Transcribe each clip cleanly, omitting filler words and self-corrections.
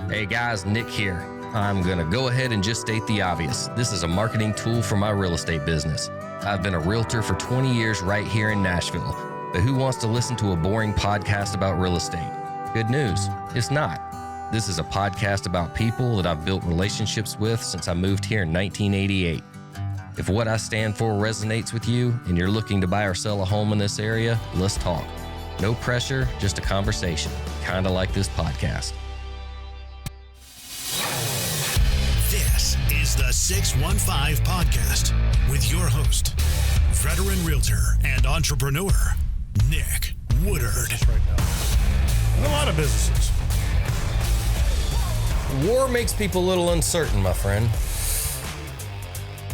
Hey guys, Nick here. I'm going to go ahead and just state the obvious. This is a marketing tool for my real estate business. I've been a realtor for 20 years right here in Nashville, but who wants to listen to a boring podcast about real estate? Good news, it's not. This is a podcast about people that I've built relationships with since I moved here in 1988. If what I stand for resonates with you and you're looking to buy or sell a home in this area, let's talk. No pressure, just a conversation, kind of like this podcast. This is the 615 Podcast with your host, veteran realtor and entrepreneur, Nick Woodard. Right now. And a lot of businesses. War makes people a little uncertain, my friend.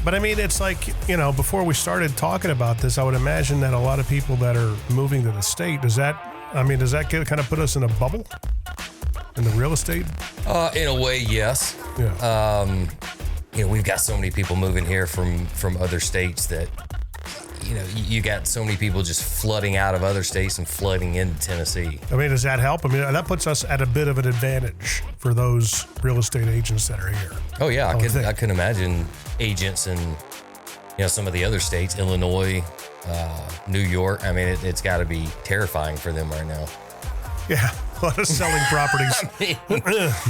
But I mean, it's like, you know, before we started talking about this, I would imagine that a lot of people that are moving to the state, does that kind of put us in a bubble in the real estate? In a way, yes. Yeah. We've got so many people moving here from other states that, you got so many people just flooding out of other states and flooding into Tennessee. I mean, does that help? I mean, that puts us at a bit of an advantage for those real estate agents that are here. Oh yeah, I can imagine agents in, some of the other states, Illinois, New York. I mean, it's got to be terrifying for them right now. Yeah, a lot of selling properties.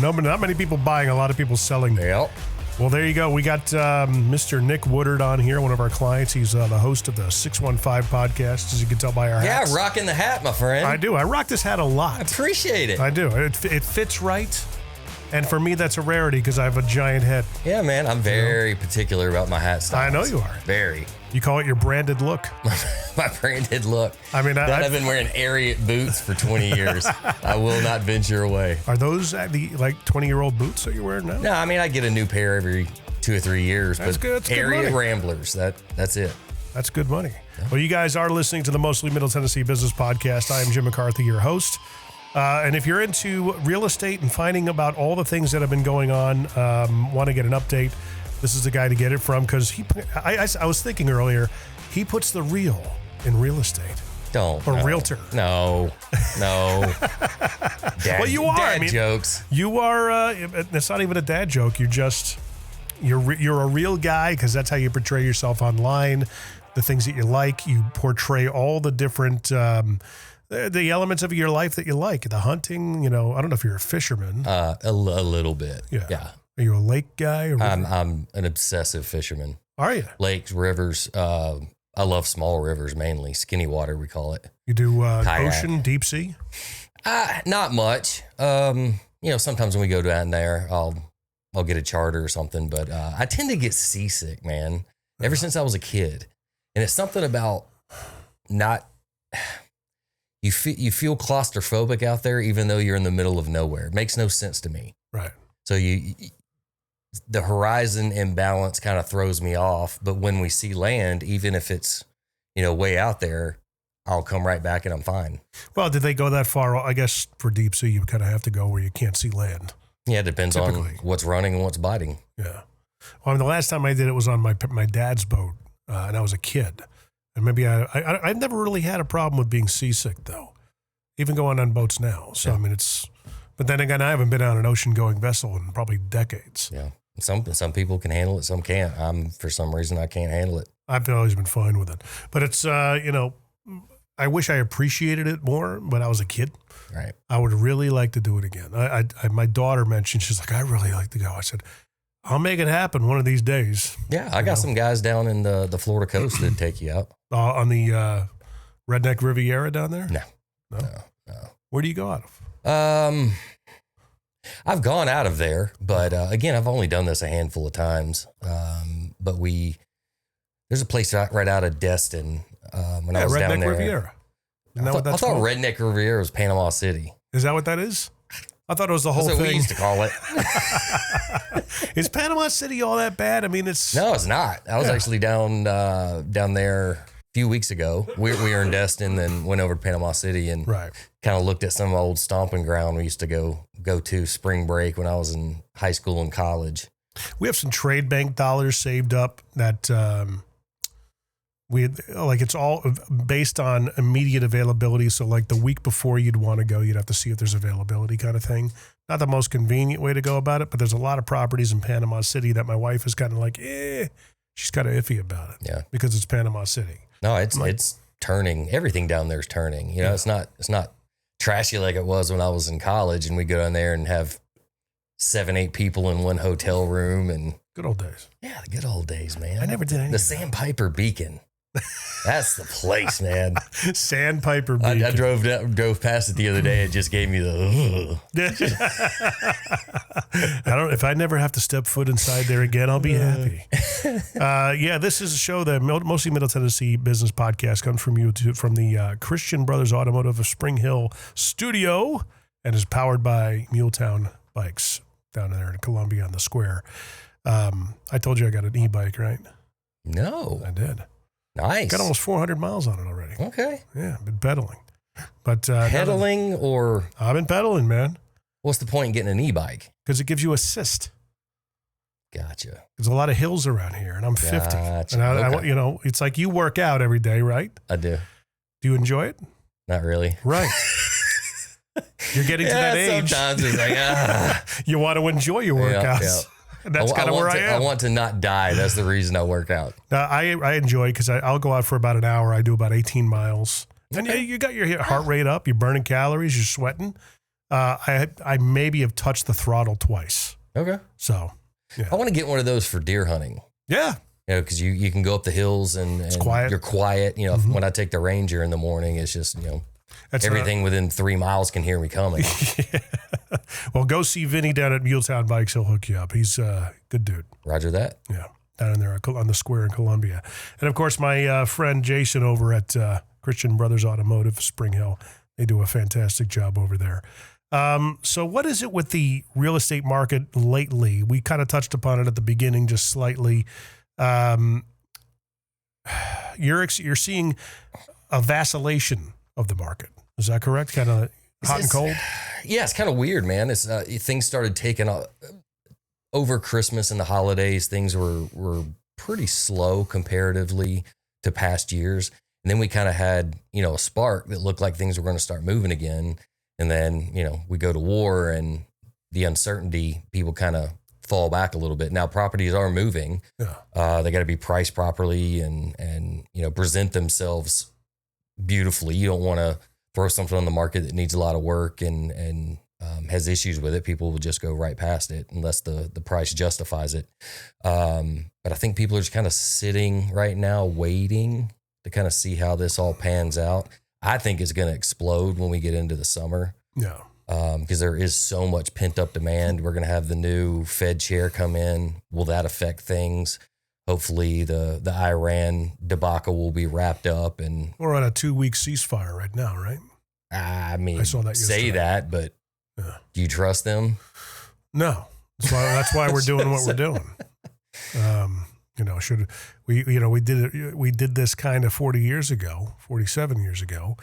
Not many people buying, a lot of people selling. Yep. Well, there you go. We got Mr. Nick Woodard on here, one of our clients. He's the host of the 615 podcast, as you can tell by our hats. Yeah, rocking the hat, my friend. I do. I rock this hat a lot. I appreciate it. I do. It fits right. And for me, that's a rarity because I have a giant head. Yeah, man. I'm very particular about my hat styles. I know you are. Very. You call it your branded look. My branded look. I mean, I've been wearing Ariat boots for 20 years. I will not venture away. Are those the 20-year-old boots that you're wearing now? No, I mean, I get a new pair every 2 or 3 years. That's but good. That's Ariat good money. Ramblers. That's it. That's good money. Yeah. Well, you guys are listening to the Mostly Middle Tennessee Business Podcast. I am Jim McCarthy, your host. And if you're into real estate and finding about all the things that have been going on, want to get an update, this is the guy to get it from because I was thinking earlier, he puts the real in real estate. Realtor. No. Well, you are. Dad jokes. You are. It's not even a dad joke. You're a real guy because that's how you portray yourself online. The things that you like, you portray all the different the elements of your life that you like. The hunting. I don't know if you're a fisherman. A little bit. Yeah. Are you a lake guy? Or I'm an obsessive fisherman. Are you? Lakes, rivers. I love small rivers mainly. Skinny water, we call it. You do ocean, deep sea? Not much. Sometimes when we go down there, I'll get a charter or something. But I tend to get seasick, man. Ever since I was a kid, and it's something about not. You feel claustrophobic out there, even though you're in the middle of nowhere. It makes no sense to me. Right. So the horizon imbalance kind of throws me off. But when we see land, even if it's, way out there, I'll come right back and I'm fine. Well, did they go that far? I guess for deep sea, you kind of have to go where you can't see land. Yeah, it depends on what's running and what's biting. Yeah. Well, the last time I did it was on my dad's boat, and I was a kid. And maybe I've never really had a problem with being seasick, though, even going on boats now. So, yeah. I mean, but then again, I haven't been on an ocean-going vessel in probably decades. Yeah. Some people can handle it, some can't. For some reason, I can't handle it. I've always been fine with it. But it's, I wish I appreciated it more when I was a kid. Right. I would really like to do it again. My daughter mentioned, she's like, I really like to go. I said, I'll make it happen one of these days. Yeah, I got some guys down in the Florida coast that take you out. On the Redneck Riviera down there? No. Where do you go out of? I've gone out of there, but again, I've only done this a handful of times. But there's a place right out of Destin when I was Redneck down there. Riviera. I thought Redneck Riviera was Panama City. Is that what that is? I thought it was the whole thing. That's what we used to call it. Is Panama City all that bad? I mean, No, it's not. I was actually down there a few weeks ago. We were in Destin, then went over to Panama City and kind of looked at some old stomping ground we used to go to spring break when I was in high school and college. We have some trade bank dollars saved up that it's all based on immediate availability. So like the week before you'd want to go, you'd have to see if there's availability kind of thing. not the most convenient way to go about it, but there's a lot of properties in Panama City that my wife is kind of like, she's kind of iffy about it. Yeah. Because it's Panama City. No, it's turning. Everything down there is turning. You know, it's not trashy like it was when I was in college and we go down there and have 7-8 people in one hotel room and good old days. Yeah, the good old days, man. I never did anything. The Sandpiper Beacon. That's the place, man. Sandpiper Beacon. I drove past it the other day. It just gave me the. If I never have to step foot inside there again, I'll be happy. This is a show that mostly Middle Tennessee business podcast comes from the Christian Brothers Automotive of Spring Hill studio and is powered by Muletown Bikes down there in Columbia on the square. I told you I got an e-bike, right? No, I did. Nice. Got almost 400 miles on it already. Okay. Yeah, I've been pedaling. But pedaling or I've been pedaling, man. What's the point in getting an e-bike? Because it gives you assist. Gotcha. There's a lot of hills around here, and I'm 50. Gotcha. And I it's like you work out every day, right? I do. Do you enjoy it? Not really. Right. You're getting to that age. Sometimes it's like, you want to enjoy your workouts. Yeah. That's kind of where I am. I want to not die. That's the reason I work out. I enjoy it because I'll go out for about an hour. I do about 18 miles. And you got your heart rate up. You're burning calories. You're sweating. I maybe have touched the throttle twice. Okay. So, yeah. I want to get one of those for deer hunting. Yeah. You know, because you can go up the hills and it's quiet. You're quiet. You know, when I take the Ranger in the morning, it's just, everything within 3 miles can hear me coming. Yeah. Well, go see Vinny down at Muletown Bikes. He'll hook you up. He's a good dude. Roger that. Yeah. Down in there on the square in Columbia. And of course, my friend Jason over at Christian Brothers Automotive, Spring Hill. They do a fantastic job over there. So what is it with the real estate market lately? We kind of touched upon it at the beginning, just slightly. You're seeing a vacillation of the market. Is that correct? Kind of hot and cold? Yeah, it's kind of weird, man. It's things started taking over Christmas and the holidays. Things were pretty slow comparatively to past years. And then we kind of had, a spark that looked like things were going to start moving again. And then, we go to war and the uncertainty, people kind of fall back a little bit. Now properties are moving. Yeah. They got to be priced properly and present themselves beautifully. You don't want to throw something on the market that needs a lot of work and has issues with it. People will just go right past it unless the price justifies it. But I think people are just kind of sitting right now, waiting to kind of see how this all pans out. I think it's going to explode when we get into the summer. Yeah. Because there is so much pent up demand. We're going to have the new Fed chair come in. Will that affect things? Hopefully the Iran debacle will be wrapped up and we're on a 2-week ceasefire right now, right? I mean, I saw that yesterday. Say that, but do you trust them? No. That's why we're doing what we're doing. Should we did this kind of 47 years ago,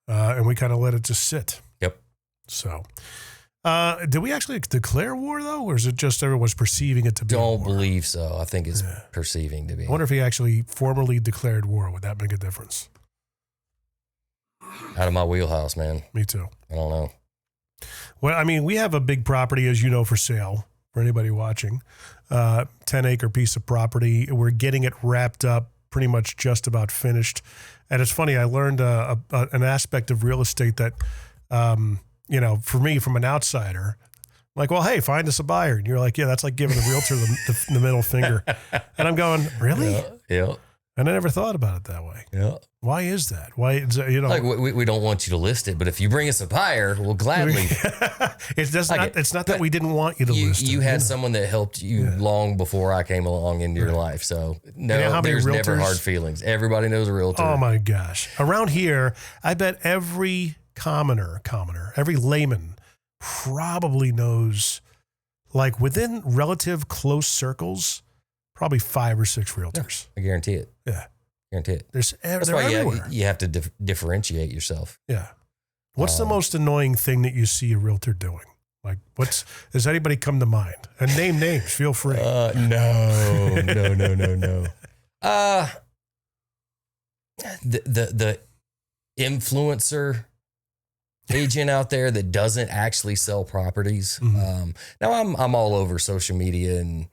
and we kind of let it just sit. Yep. So, did we actually declare war though, or is it just everyone's perceiving it to be? Don't believe so. I think it's perceiving to be. I wonder if he actually formally declared war. Would that make a difference? Out of my wheelhouse, man. Me too. I don't know. Well, I mean, we have a big property, as you know, for sale for anybody watching. 10-acre piece of property. We're getting it wrapped up, pretty much just about finished. And it's funny, I learned an aspect of real estate that, for me, from an outsider, I'm like, well, hey, find us a buyer. And you're like, yeah, that's like giving a realtor the middle finger. And I'm going, really? Yeah. And I never thought about it that way. Yeah. Why is that? Why is that, like we don't want you to list it, but if you bring us a buyer, we'll gladly. It's not that we didn't want you to list it. You had someone that helped you long before I came along into your life. So there's never hard feelings. Everybody knows a realtor. Oh my gosh. Around here, I bet every commoner, every layman probably knows, like within relative close circles, probably 5 or 6 realtors. Yeah, I guarantee it. Yeah. Guarantee it. That's why everywhere. you have to differentiate yourself. Yeah. What's the most annoying thing that you see a realtor doing? Like, does anybody come to mind? And name names, feel free. No. The influencer agent out there that doesn't actually sell properties. Now I'm all over social media and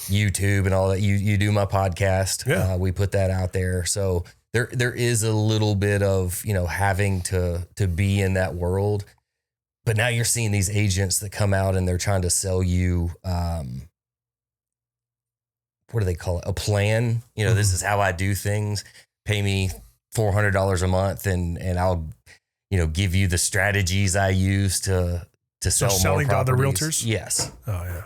YouTube and all that. You do my podcast. Yeah. We put that out there. So there is a little bit of, having to be in that world. But now you're seeing these agents that come out and they're trying to sell you, what do they call it? A plan. This is how I do things. Pay me $400 a month and I'll, give you the strategies I use to sell more selling to other properties. realtors? Yes. Oh, yeah.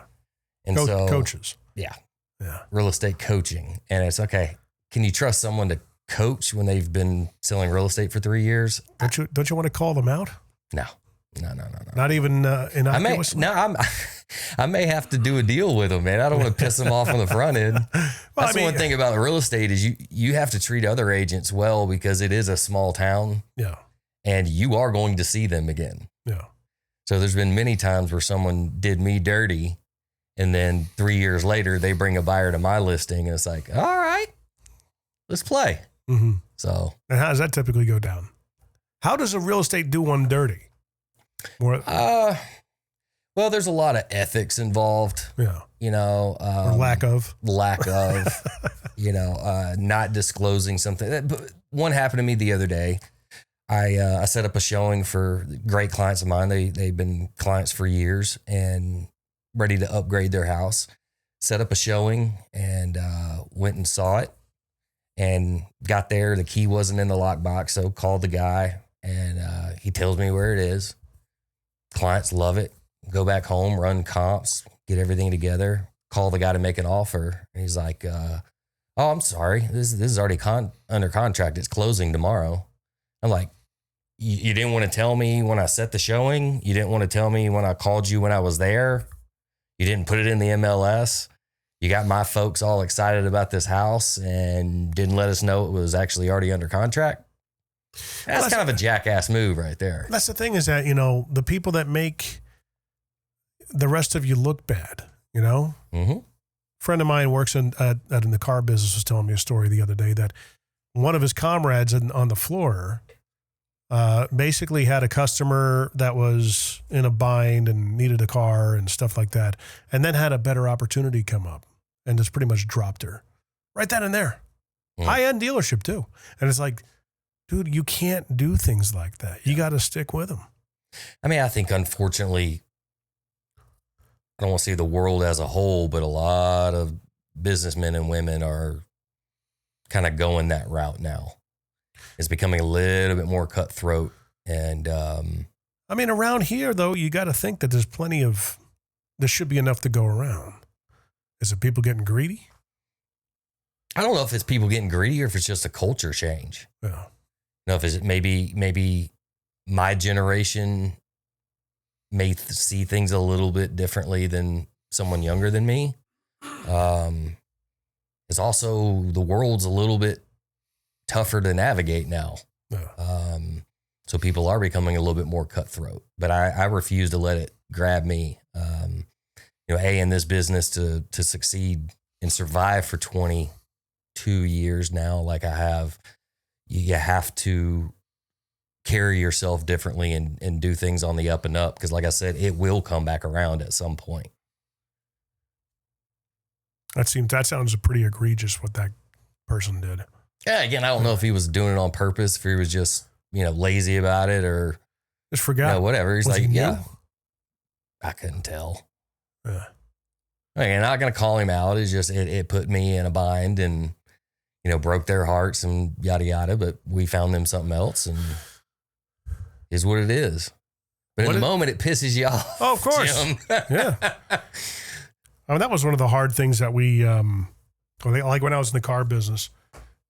And Coaches. Yeah. Yeah. Real estate coaching. And it's okay. Can you trust someone to coach when they've been selling real estate for 3 years? Don't you want to call them out? No. Not even innocuous? I may have to do a deal with them, man. I don't want to piss them off on the front end. That's the one thing about real estate is you have to treat other agents well because it is a small town. Yeah. And you are going to see them again. Yeah. So there's been many times where someone did me dirty and then 3 years later they bring a buyer to my listing and it's like, all right, let's play. Mm-hmm. So. And how does that typically go down? How does a real estate do one dirty? Well, there's a lot of ethics involved. Yeah. Or lack of, not disclosing something. But one happened to me the other day. I set up a showing for great clients of mine. They've been clients for years and ready to upgrade their house. Set up a showing and went and saw it and got there. The key wasn't in the lockbox, so called the guy and he tells me where it is. Clients love it. Go back home, run comps, get everything together, call the guy to make an offer. And he's like, oh, I'm sorry. This is already under contract. It's closing tomorrow. I'm like, you didn't want to tell me when I set the showing. You didn't want to tell me when I called you when I was there. You didn't put it in the MLS. You got my folks all excited about this house and didn't let us know it was actually already under contract. That's kind of a jackass move right there. That's the thing is that, the people that make the rest of you look bad, Mm-hmm. A friend of mine works in the car business was telling me a story the other day that one of his comrades on the floor basically had a customer that was in a bind and needed a car and stuff like that, and then had a better opportunity come up and just pretty much dropped her right then and there. High-end dealership too. And it's like, dude, you can't do things like that. You got to stick with them. I mean, I think unfortunately, I don't want to say the world as a whole, but a lot of businessmen and women are kind of going that route now. It's becoming a little bit more cutthroat. And I mean, around here, though, you got to think that there should be enough to go around. Is it people getting greedy? I don't know if it's people getting greedy or if it's just a culture change. Yeah. If it's maybe my generation may see things a little bit differently than someone younger than me. It's also the world's a little bit tougher to navigate now. Yeah. So people are becoming a little bit more cutthroat, but I refuse to let it grab me. In this business to succeed and survive for 22 years now, like I have, you have to carry yourself differently and do things on the up and up. Because like I said, it will come back around at some point. That sounds pretty egregious what that person did. Yeah. Again, I don't know if he was doing it on purpose, if he was just, lazy about it or just forgot. Whatever. He's Was like, he new? yeah, I couldn't tell. Yeah. I'm not going to call him out. It's just, it put me in a bind and, broke their hearts and yada, yada, but we found them something else and is what it is. But in the moment, it pisses you off. Oh, of course. Jim. Yeah. I mean, that was one of the hard things that we, like when I was in the car business,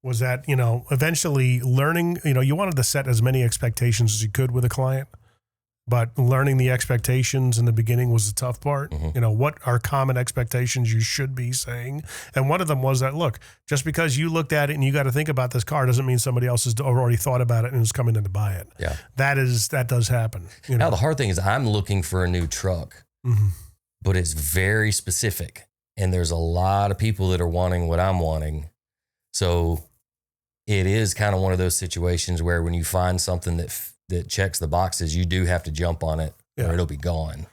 was that, eventually learning, you wanted to set as many expectations as you could with a client, but learning the expectations in the beginning was the tough part. Mm-hmm. What are common expectations you should be saying? And one of them was that, look, just because you looked at it and you got to think about this car doesn't mean somebody else has already thought about it and is coming in to buy it. Yeah. That does happen. Now, the hard thing is I'm looking for a new truck, mm-hmm. but it's very specific. And there's a lot of people that are wanting what I'm wanting. So it is kind of one of those situations where when you find something that that checks the boxes, you do have to jump on it or it'll be gone.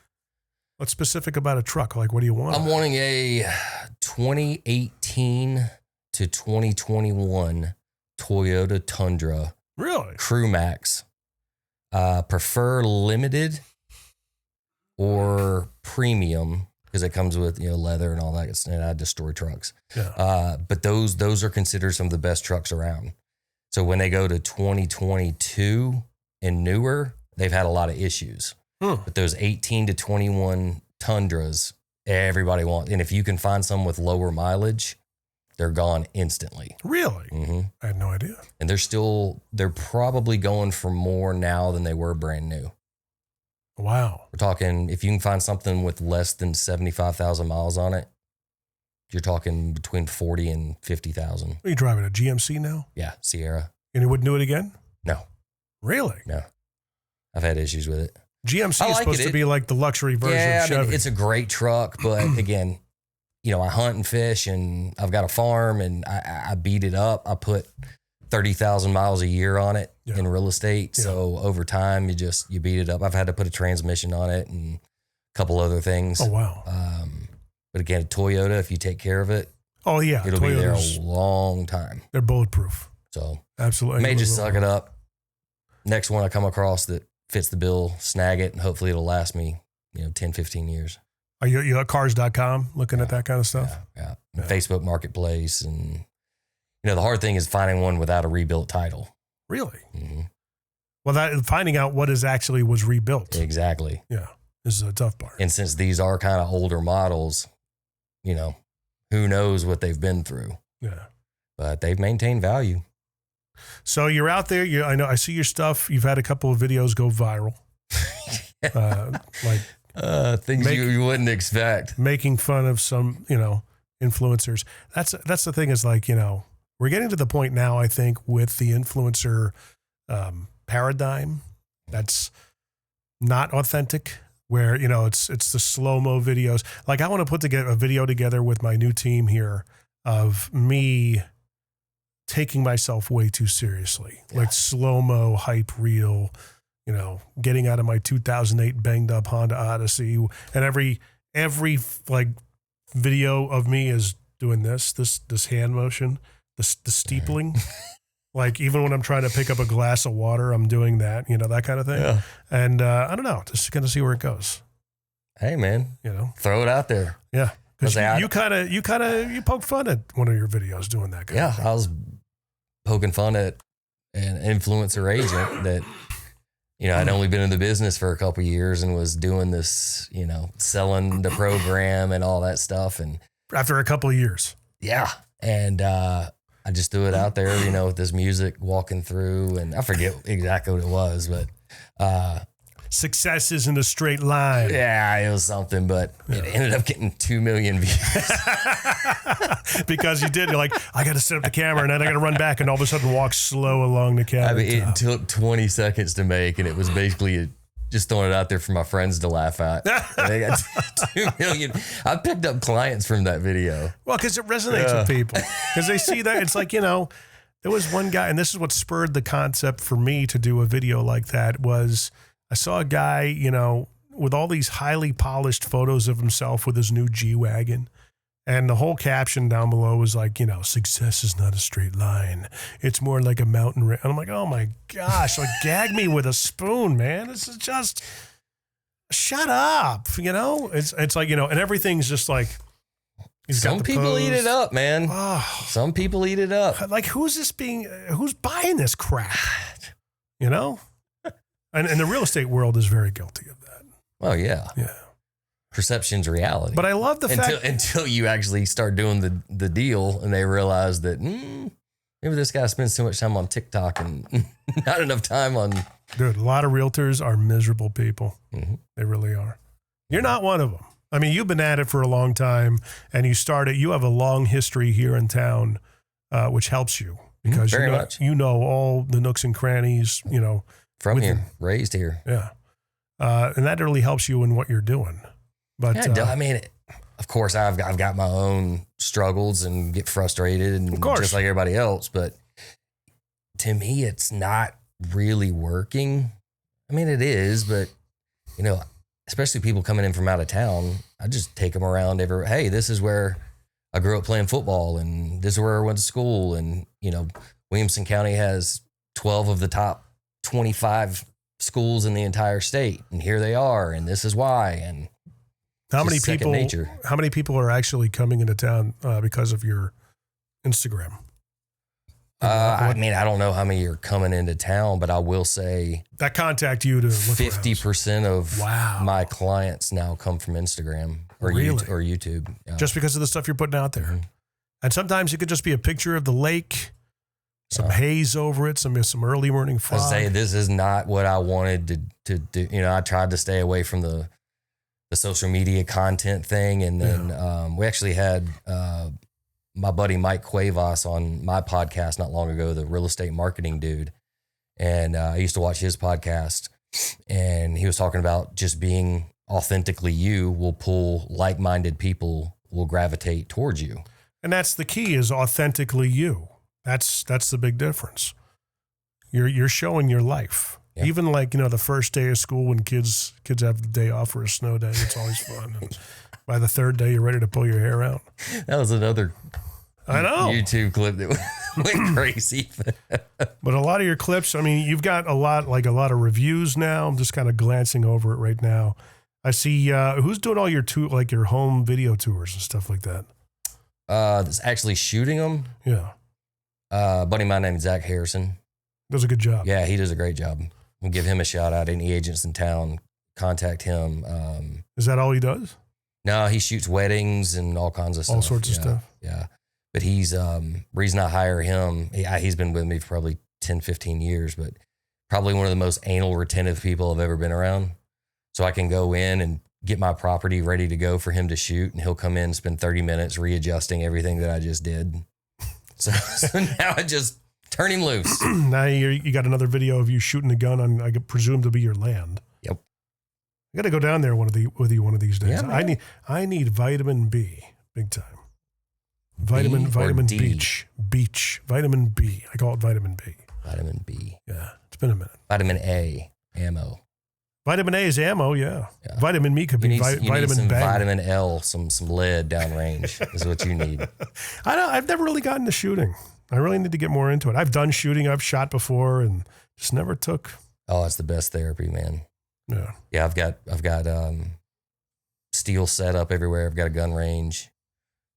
What's specific about a truck? Like, what do you want? I'm wanting a 2018 to 2021 Toyota Tundra. Really? Crew Max. Prefer limited or premium because it comes with, leather and all that. And I destroy trucks. Yeah. But those are considered some of the best trucks around. So when they go to 2022 and newer, they've had a lot of issues. But those 18 to 21 Tundras, everybody wants. And if you can find some with lower mileage, they're gone instantly. Really? Mm-hmm. I had no idea. And they're probably going for more now than they were brand new. Wow. We're talking, if you can find something with less than 75,000 miles on it, you're talking between 40 and 50,000. Are you driving a GMC now? Yeah, Sierra. And you wouldn't do it again? No. Really? No. I've had issues with it. GMC is supposed to be like the luxury version of Chevy. I mean, it's a great truck, but again, I hunt and fish and I've got a farm and I beat it up. I put 30,000 miles a year on it in real estate. Yeah. So over time, you beat it up. I've had to put a transmission on it and a couple other things. Oh, wow. But again, Toyota, if you take care of it, it'll be there a long time. They're bulletproof. So absolutely. May just suck it up. Next one I come across that fits the bill, snag it, and hopefully it'll last me, 10, 15 years. Are you at cars.com looking at that kind of stuff? Yeah. Facebook Marketplace. And, the hard thing is finding one without a rebuilt title. Really? Mm-hmm. Well, finding out what was rebuilt. Exactly. Yeah. This is a tough part. And since these are kind of older models, who knows what they've been through. Yeah. But they've maintained value. So you're out there. I see your stuff. You've had a couple of videos go viral. Things you wouldn't expect. Making fun of some, influencers. That's the thing is we're getting to the point now, I think, with the influencer paradigm that's not authentic, where, it's the slow-mo videos. Like, I want to put together a video together with my new team here of me taking myself way too seriously, like slow-mo hype reel, getting out of my 2008 banged up Honda Odyssey, and every video of me is doing this hand motion, the steepling. Like, even when I'm trying to pick up a glass of water, I'm doing that, that kind of thing. Yeah. And I don't know, just going to see where it goes. Hey, man, throw it out there. Yeah. Because you poked fun at one of your videos doing that kind of thing. I was poking fun at an influencer agent that, I'd only been in the business for a couple of years and was doing this, selling the program and all that stuff. And after a couple of years. Yeah. And, I just threw it out there, with this music walking through, and I forget exactly what it was, but, success isn't a straight line. Yeah, it was something, but it ended up getting 2 million views. Because you did. You're like, I got to set up the camera and then I got to run back and all of a sudden walk slow along the camera. I mean, it took 20 seconds to make, and it was basically just throwing it out there for my friends to laugh at. And they got 2 million. I picked up clients from that video. Well, because it resonates with people. Because they see that. It's like, there was one guy, and this is what spurred the concept for me to do a video like that, was I saw a guy, with all these highly polished photos of himself with his new G-Wagon. And the whole caption down below was like, success is not a straight line. It's more like a mountain range. And I'm like, oh my gosh, like, gag me with a spoon, man. This is just, shut up, It's like, and everything's just like, some people eat it up, man. Oh. Some people eat it up. Like, who's buying this crap? And the real estate world is very guilty of that. Oh, yeah. Yeah. Perception's reality. But I love the fact until you actually start doing the deal and they realize that maybe this guy spends too much time on TikTok and not enough time on. Dude, a lot of realtors are miserable people. Mm-hmm. They really are. You're not one of them. I mean, you've been at it for a long time, and you have a long history here in town, which helps you because very much. You know all the nooks and crannies, from here, raised here. Yeah. And that really helps you in what you're doing. But I mean, of course, I've got my own struggles and get frustrated, and just like everybody else. But to me, it's not really working I mean, it is, but especially people coming in from out of town, I just take them around hey, this is where I grew up playing football, and this is where I went to school. And, Williamson County has 12 of the top 25 schools in the entire state. And here they are. And this is why. And how many people are actually coming into town because of your Instagram? I don't know how many are coming into town, but I will say that contact you to look 50% of my clients now come from Instagram or YouTube. Yeah. Just because of the stuff you're putting out there. Mm-hmm. And sometimes it could just be a picture of the lake, some haze over it, some early morning fog. I say this is not what I wanted to do. I tried to stay away from the social media content thing. And then we actually had my buddy Mike Cuevas on my podcast not long ago, the real estate marketing dude. And I used to watch his podcast, and he was talking about just being authentically you will pull like-minded people, will gravitate towards you. And that's the key, is authentically you. That's the big difference. You're showing your life. Yeah. Even like, the first day of school when kids have the day off for a snow day, it's always fun. And by the third day, you're ready to pull your hair out. That was another I know YouTube clip that went crazy. But a lot of your clips, I mean, you've got a lot of reviews now. I'm just kind of glancing over it right now. I see who's doing all your your home video tours and stuff like that. That's actually shooting them. Yeah. Buddy of mine named Zach Harrison. Does a good job. Yeah, he does a great job. We'll give him a shout out. Any agents in town, contact him. Is that all he does? No, he shoots weddings and all kinds of stuff. All sorts of stuff. Yeah. But he's, reason I hire him, he's been with me for probably 10, 15 years, but probably one of the most anal retentive people I've ever been around. So I can go in and get my property ready to go for him to shoot, and he'll come in and spend 30 minutes readjusting everything that I just did. So now I just turn him loose. Now you got another video of you shooting a gun on, I presume to be your land. Yep. I got to go down there with you one of these days. Yeah, I need vitamin B, big time. Vitamin beach, vitamin B. I call it vitamin B. Vitamin B. Yeah, it's been a minute. Vitamin A, ammo. Vitamin A is ammo, yeah. Vitamin B could be vitamin some bang. Vitamin L, some lead downrange is what you need. I've never really gotten to shooting. I really need to get more into it. I've done shooting. I've shot before and just never took. Oh, it's the best therapy, man. Yeah. Yeah, I've got steel set up everywhere. I've got a gun range.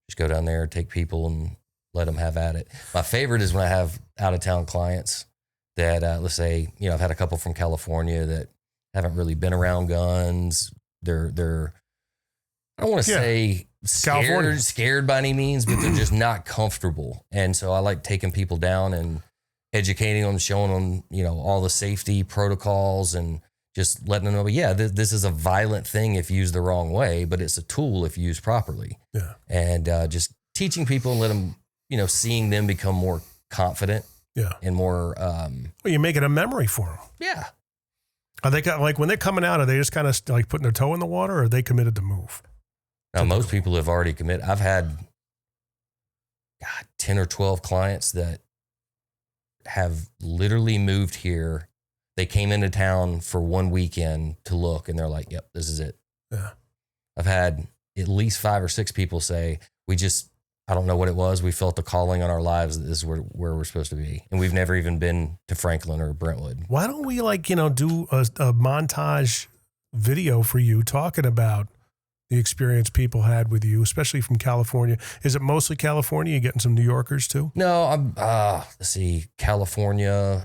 Just go down there, take people and let them have at it. My favorite is when I have out of town clients that, let's say, I've had a couple from California that haven't really been around guns. They're I don't want to say scared by any means, but they're just not comfortable. And so I like taking people down and educating them, showing them, all the safety protocols and just letting them know, this is a violent thing if used the wrong way, but it's a tool if used properly. Yeah. And just teaching people and let them, seeing them become more confident. Yeah. And more. Well, you're making a memory for them. Yeah. Are they when they're coming out, are they just kind of like putting their toe in the water, or are they committed to move? Now, most people have already committed. I've had 10 or 12 clients that have literally moved here. They came into town for one weekend to look, and they're like, yep, this is it. Yeah. I've had at least 5 or 6 people say, I don't know what it was. We felt a calling on our lives that this is where we're supposed to be. And we've never even been to Franklin or Brentwood. Why don't we do a montage video for you talking about the experience people had with you, especially from California? Is it mostly California? You getting some New Yorkers too? No, I'm, let's see, California,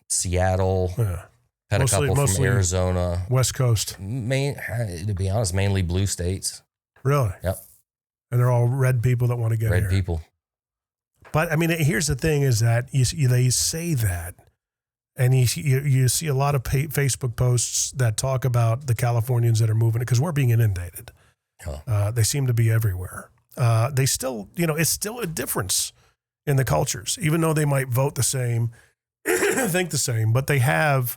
Seattle. Yeah. Had a couple from Arizona. West Coast. To be honest, mainly blue states. Really? Yep. And they're all red people that want to get here. Red people. But I mean, here's the thing is that they say that, and you see a lot of Facebook posts that talk about the Californians that are moving, because we're being inundated. Huh. They seem to be everywhere. They still, it's still a difference in the cultures, even though they might vote the same, think the same, but they have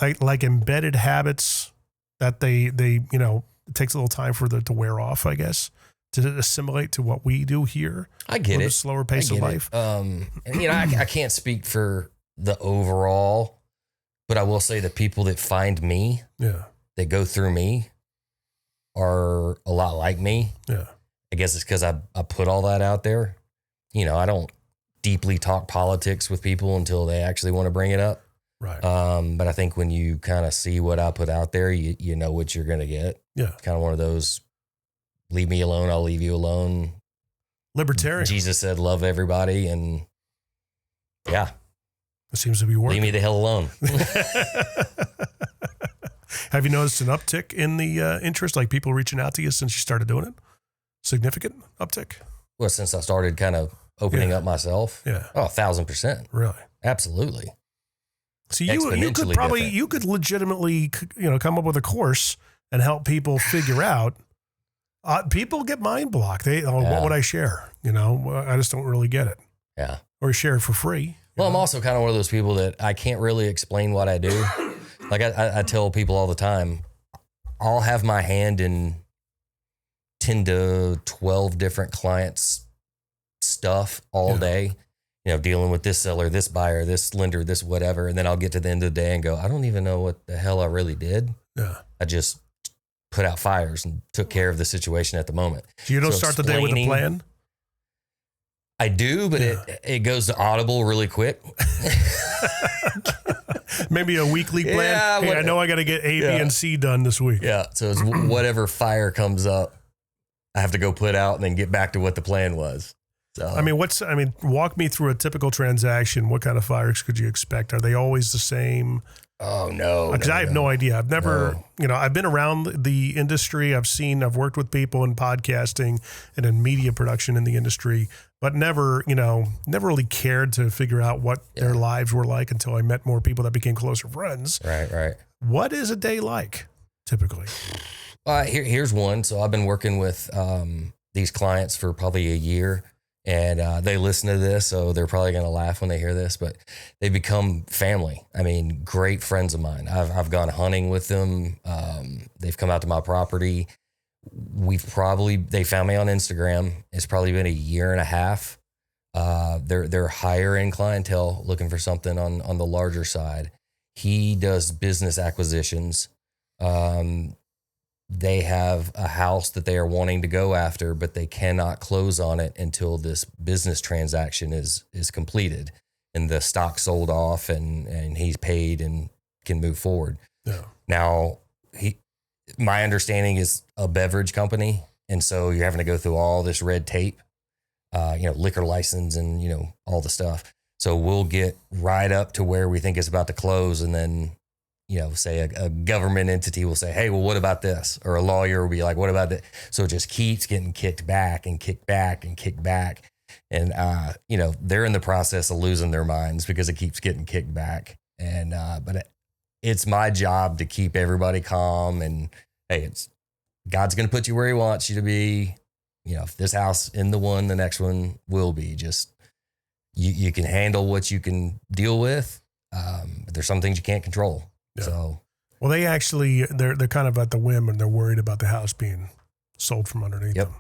like embedded habits that they it takes a little time for them to wear off, I guess, to assimilate to what we do here. I get it. A slower pace of life. I can't speak for the overall, But I will say the people that find me, that go through me, are a lot like me. Yeah. I guess it's because I put all that out there. You know, I don't deeply talk politics with people until they actually want to bring it up. Right. But I think when you kind of see what I put out there, you know what you're going to get. Yeah. It's kind of one of those, leave me alone, I'll leave you alone. Libertarian. Jesus said, love everybody. And yeah. It seems to be working. Leave me the hell alone. Have you noticed an uptick in the interest, like people reaching out to you since you started doing it? Significant uptick? Well, since I started kind of opening up myself. Yeah. Oh, 1,000%. Really? Absolutely. So you could probably, different. you could legitimately, come up with a course and help people figure out. People get mind blocked. What would I share? I just don't really get it. Yeah. Or share it for free. Well, I'm also kind of one of those people that I can't really explain what I do. Like I tell people all the time, I'll have my hand in 10 to 12 different clients' stuff all day, dealing with this seller, this buyer, this lender, this whatever. And then I'll get to the end of the day and go, I don't even know what the hell I really did. Yeah. I just put out fires and took care of the situation at the moment. So you don't start the day with a plan? I do, but it goes to audible really quick. Maybe a weekly plan. Yeah, hey, I know I got to get A, B, and C done this week. Yeah. So it's whatever fire comes up, I have to go put out and then get back to what the plan was. So walk me through a typical transaction. What kind of fires could you expect? Are they always the same? Oh no. Because I have no idea. I've never, I've been around the industry. I've worked with people in podcasting and in media production in the industry, but never really cared to figure out what their lives were like until I met more people that became closer friends. Right. What is a day like typically? Here's one. So I've been working with these clients for probably a year, and they listen to this, so they're probably going to laugh when they hear this, but they become family. I mean, great friends of mine. I've gone hunting with them. They've come out to my property. They found me on Instagram. It's probably been a year and a half. They're higher end clientele looking for something on the larger side. He does business acquisitions. They have a house that they are wanting to go after, but they cannot close on it until this business transaction is completed and the stock sold off and he's paid and can move forward. Yeah. Now, my understanding is a beverage company. And so you're having to go through all this red tape, liquor license and, all the stuff. So we'll get right up to where we think it's about to close. And then, say a government entity will say, hey, well, what about this? Or a lawyer will be like, what about that? So it just keeps getting kicked back and kicked back and kicked back. And, they're in the process of losing their minds because it keeps getting kicked back. And, but it's my job to keep everybody calm and, hey, God's going to put you where he wants you to be. If this house in the one, the next one will be. Just you can handle what you can deal with. But there's some things you can't control. Yeah. So, well, they're kind of at the whim and they're worried about the house being sold from underneath them.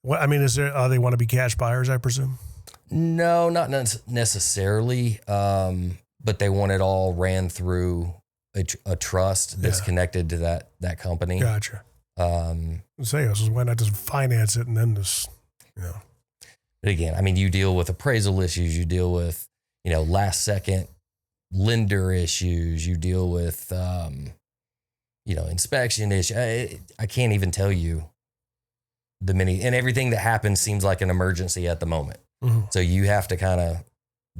What they want to be cash buyers, I presume? No, not necessarily. But they want it all ran through a trust that's connected to that company. Gotcha. Why not just finance it and then just, But again, you deal with appraisal issues, you deal with, last second lender issues, you deal with, inspection issues. I can't even tell you and everything that happens seems like an emergency at the moment. Mm-hmm. So you have to kind of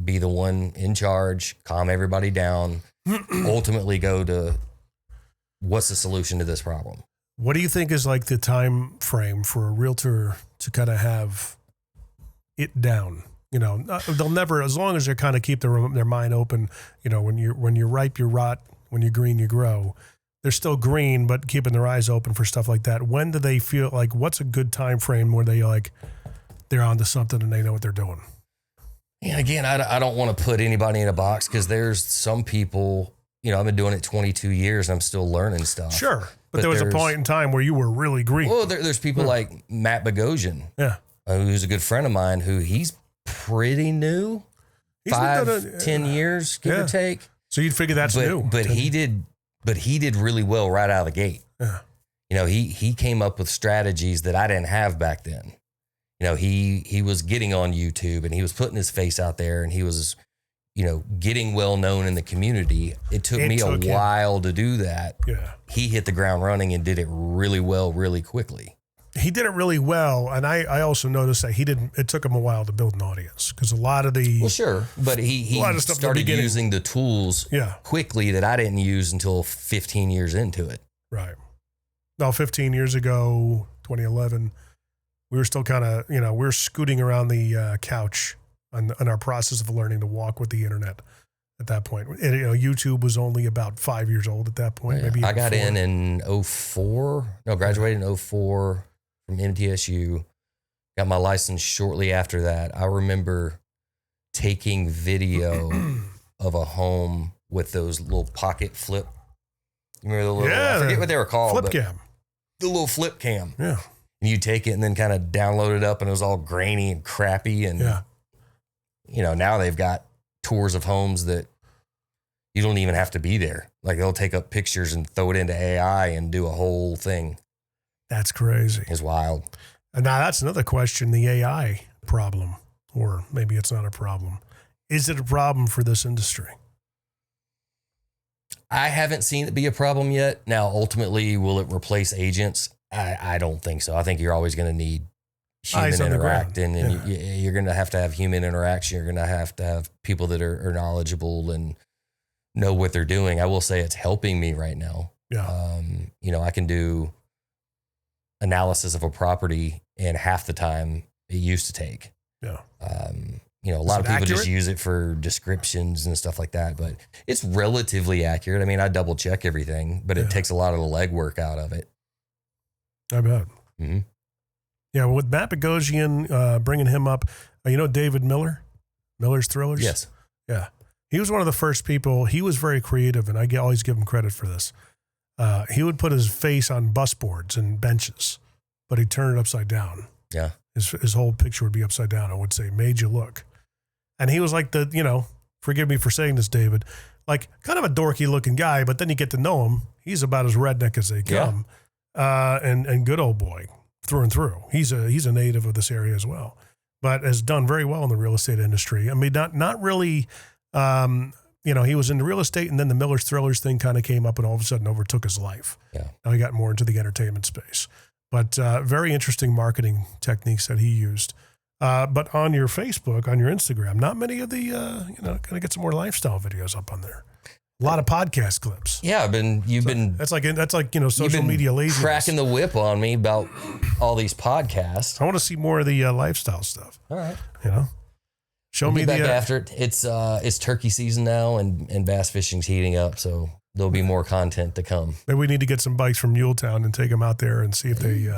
be the one in charge, calm everybody down, ultimately go to what's the solution to this problem. What do you think is like the time frame for a realtor to kind of have it down? They'll never, as long as they kind of keep their mind open, when you're ripe, you rot, when you're green, you grow. They're still green, but keeping their eyes open for stuff like that. When do they feel like, what's a good time frame where they're onto something and they know what they're doing? Yeah, again, I don't want to put anybody in a box because there's some people, I've been doing it 22 years and I'm still learning stuff. Sure. But there was a point in time where you were really green. Well, there's people like Matt Bogosian, who's a good friend of mine, who he's pretty new, 5-10 years, give or take. So you'd figure that's new. But he did really well right out of the gate. Yeah. You know, he came up with strategies that I didn't have back then. You know, he was getting on YouTube and he was putting his face out there and he was, you know, getting well known in the community. It took me a while to do that. Yeah. He hit the ground running and did it really well, really quickly. He did it really well. And I also noticed that it took him a while to build an audience because a lot of the. Well, sure. But he started using the tools quickly that I didn't use until 15 years into it. Right. No, 15 years ago, 2011, we were still kind of, we were scooting around the couch on our process of learning to walk with the internet at that point. And, YouTube was only about 5 years old at that point. Yeah. Maybe I got in 04. No, graduated in 04 from MTSU. Got my license shortly after that. I remember taking video of a home with those little pocket flip. You remember the little, I forget what they were called. Flip cam. The little flip cam. Yeah. And you take it and then kind of download it up and it was all grainy and crappy. And, now they've got tours of homes that you don't even have to be there. Like they'll take up pictures and throw it into AI and do a whole thing. That's crazy. It's wild. And now that's another question, the AI problem, or maybe it's not a problem. Is it a problem for this industry? I haven't seen it be a problem yet. Now, ultimately, will it replace agents? I don't think so. I think you're always going to need human interaction, and you're going to have human interaction. You're going to have people that are knowledgeable and know what they're doing. I will say it's helping me right now. Yeah. I can do analysis of a property in half the time it used to take. Yeah. A lot of people just use it for descriptions and stuff like that, but it's relatively accurate. I mean, I double check everything, but it takes a lot of the legwork out of it. I bet. Mm-hmm. Yeah. With Matt Bogosian, bringing him up, David Miller's Thrillers. Yes. Yeah. He was one of the first people. He was very creative, and I always give him credit for this. He would put his face on bus boards and benches, but he'd turn it upside down. Yeah. His whole picture would be upside down. I would say, made you look. And he was like forgive me for saying this, David, like kind of a dorky looking guy, but then you get to know him. He's about as redneck as they come. Yeah. And good old boy through and through. He's a native of this area as well, but has done very well in the real estate industry. I mean, not really, he was in the real estate, and then the Miller's Thrillers thing kind of came up and all of a sudden overtook his life. Yeah. Now he got more into the entertainment space, but very interesting marketing techniques that he used. But on your Facebook, on your Instagram, not many of the, kind of get some more lifestyle videos up on there. A lot of podcast clips. Yeah, that's like social media laziness. Cracking the whip on me about all these podcasts. I want to see more of the lifestyle stuff. All right. Show me back after it. It's turkey season now, and bass fishing's heating up, so there'll be more content to come. Maybe we need to get some bikes from Muletown and take them out there and see if they,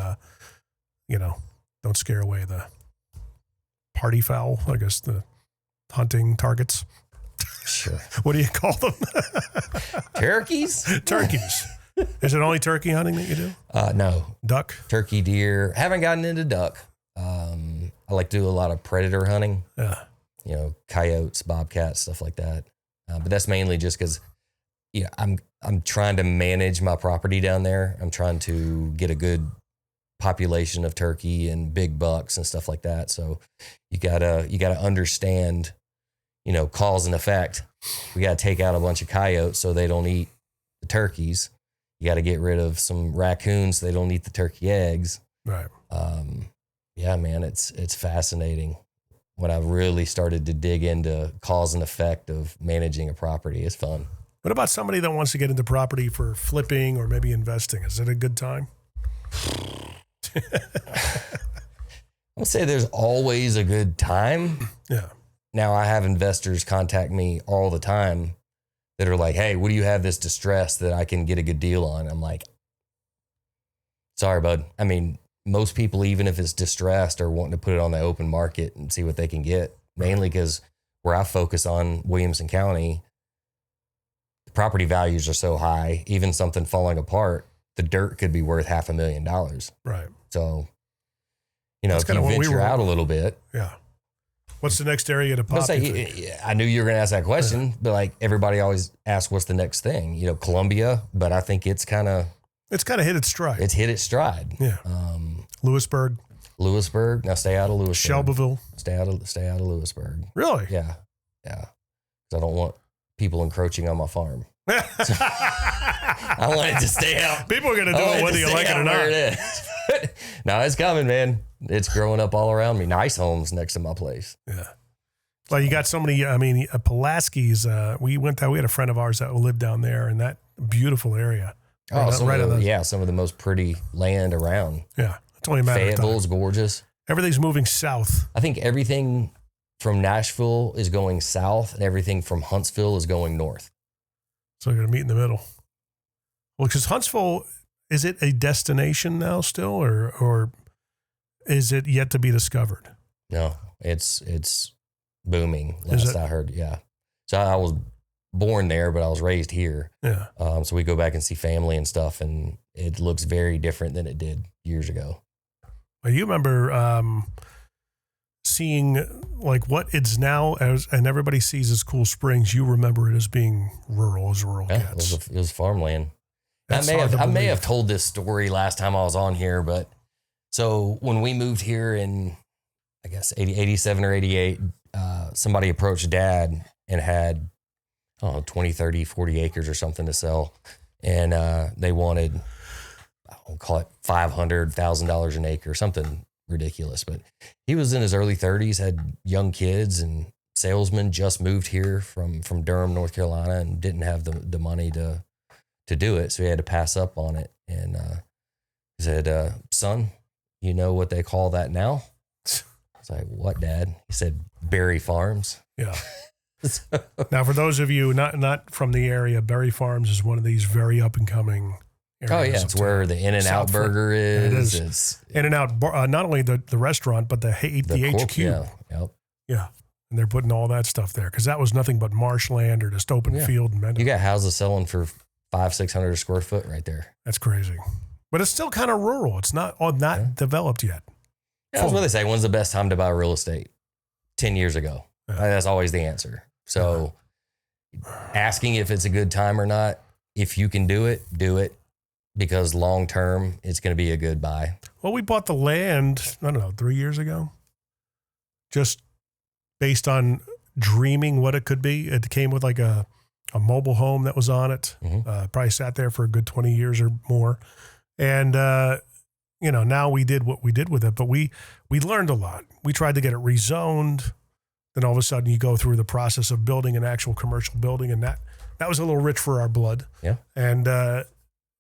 don't scare away the party fowl. I guess the hunting targets. Sure. What do you call them? Turkeys? Turkeys. Is it only turkey hunting that you do? No. Duck? Turkey, deer. Haven't gotten into duck. I like to do a lot of predator hunting. Yeah. Coyotes, bobcats, stuff like that. But that's mainly just because, I'm trying to manage my property down there. I'm trying to get a good population of turkey and big bucks and stuff like that. So you gotta understand, cause and effect. We gotta take out a bunch of coyotes so they don't eat the turkeys. You gotta get rid of some raccoons so they don't eat the turkey eggs. Right. Yeah, man, it's fascinating. When I really started to dig into cause and effect of managing a property, it's fun. What about somebody that wants to get into property for flipping or maybe investing? Is it a good time? I would say there's always a good time. Yeah. Now I have investors contact me all the time that are like, hey, what do you have this distress that I can get a good deal on? I'm like, sorry, bud. I mean, most people, even if it's distressed, are wanting to put it on the open market and see what they can get, mainly because where I focus on Williamson County, the property values are so high, even something falling apart, the dirt could be worth $500,000. Right. So, if you venture out a little bit. Yeah. What's the next area to pop? I knew you were going to ask that question, but like everybody always asks, what's the next thing? You know, Columbia, but I think it's kind of hit its stride. It's hit its stride. Yeah. Lewisburg. Now stay out of Lewisburg. Shelbyville. Stay out of Lewisburg. Really? Yeah. Because I don't want people encroaching on my farm. So, I want it to stay out. People are going to do it whether you like it or not. No, it's coming, man. It's growing up all around me. Nice homes next to my place. Yeah. Well, you got so many, Pulaski's, we had a friend of ours that lived down there in that beautiful area. Some of the most pretty land around. Yeah. It's only a matter of time. Fayetteville's gorgeous. Everything's moving south. I think everything from Nashville is going south and everything from Huntsville is going north. So you're going to meet in the middle. Well, because Huntsville, is it a destination now still, or is it yet to be discovered? No, it's booming. Last I heard, yeah. So I was born there, but I was raised here. Yeah. So we go back and see family and stuff, and it looks very different than it did years ago. Well, you remember seeing like what it's now as, and everybody sees as Cool Springs. You remember it as being rural gets. It was farmland. That's I may have told this story last time I was on here, but so when we moved here in, I guess, 87 or 88, somebody approached Dad and had, 20, 30, 40 acres or something to sell. And they wanted, I'll call it $500,000 an acre, something ridiculous. But he was in his early 30s, had young kids, and salesman, just moved here from Durham, North Carolina, and didn't have the money to do it. So he had to pass up on it. And he said, son, you know what they call that now? I was like, what, Dad? He said, Berry Farms. Yeah. Now, for those of you not from the area, Berry Farms is one of these very up and coming areas. Oh, yeah. It's where the In-N-Out burger is. It is. It's In-N-Out, not only the restaurant, but the HQ. Yeah. Yep. Yeah. And they're putting all that stuff there because that was nothing but marshland or just open field. And you got houses selling for $500-600 a square foot right there. That's crazy. But it's still kind of rural. It's not developed yet. Yeah, that's what they say. When's the best time to buy real estate? 10 years ago. Yeah. That's always the answer. So asking if it's a good time or not, if you can do it, because long term, it's going to be a good buy. Well, we bought the land, 3 years ago, just based on dreaming what it could be. It came with like a mobile home that was on it. Mm-hmm. Probably sat there for a good 20 years or more. And, now we did what we did with it, but we learned a lot. We tried to get it rezoned. Then all of a sudden you go through the process of building an actual commercial building, and that was a little rich for our blood. Yeah. And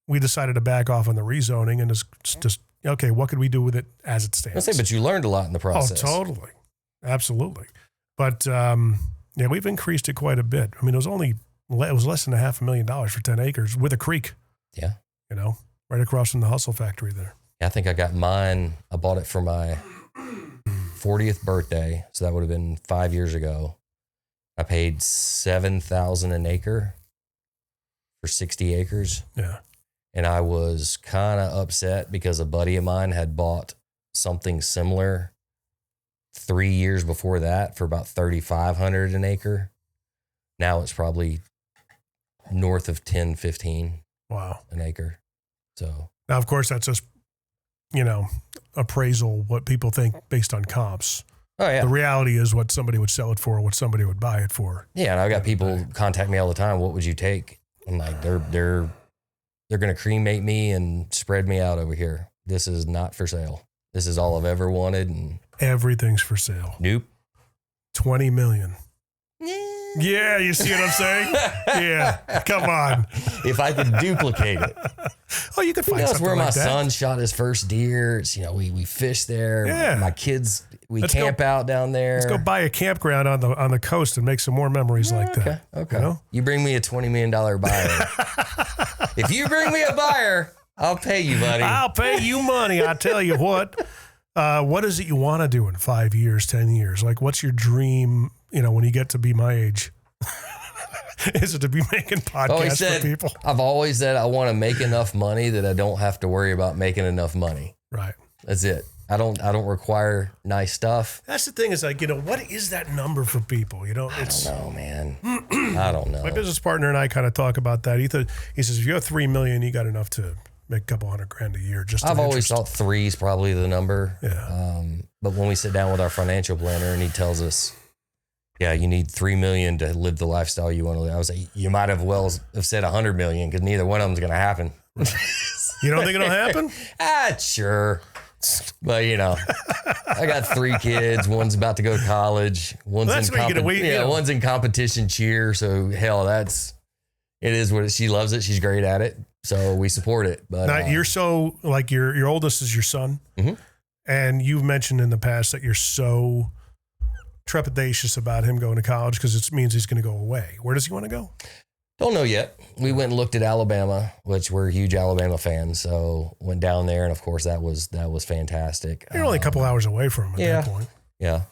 we decided to back off on the rezoning and just okay, what could we do with it as it stands? But you learned a lot in the process. Oh, totally. Absolutely. But we've increased it quite a bit. I mean, it was less than $500,000 for 10 acres with a creek. Yeah. Right across from the Hustle factory there. Yeah, I think I got mine. I bought it for my 40th birthday. So that would have been 5 years ago. I paid $7,000 an acre for 60 acres. Yeah. And I was kind of upset because a buddy of mine had bought something similar 3 years before that for about $3,500 an acre. Now it's probably north of 10, 15 an acre. So now, of course, that's just, appraisal, what people think based on comps. Oh, yeah. The reality is what somebody would sell it for, what somebody would buy it for. Yeah, and I've got people contact me all the time. What would you take? I'm like, they're going to cremate me and spread me out over here. This is not for sale. This is all I've ever wanted. And everything's for sale. Nope. $20 million. Yeah, you see what I'm saying? Yeah, come on. If I could duplicate it. Oh, you could find that's something where like my son shot his first deer. It's, we fish there. Yeah. My kids, let's camp out down there. Let's go buy a campground on the coast and make some more memories like that. Okay. You bring me a $20 million buyer. If you bring me a buyer, I'll pay you, buddy. I'll pay you money. I tell you what. What is it you want to do in 5 years, 10 years? Like, what's your dream, when you get to be my age? Is it to be making podcasts for people? I've always said I want to make enough money that I don't have to worry about making enough money. Right. That's it. I don't require nice stuff. That's the thing is like, what is that number for people? I don't know, man. I don't know. My business partner and I kind of talk about that. He says, if you have $3 million, you got enough to make a couple $100,000 a year. I've always thought 3 is probably the number. Yeah. But when we sit down with our financial planner and he tells us, yeah, you need $3 million to live the lifestyle you want to live. I was like, you might have said $100 million because neither one of them's going to happen. You don't think it'll happen? Sure. But I got 3 kids. One's about to go to college. One's in competition cheer. So hell, it is what she loves it. She's great at it. So we support it. But now, you're so like your oldest is your son, and you've mentioned in the past that you're so trepidatious about him going to college because it means he's going to go away. Where does he want to go? Don't know yet. We went and looked at Alabama, which we're huge Alabama fans. So went down there, and of course that was fantastic. You're only a couple hours away from him at that point. Yeah.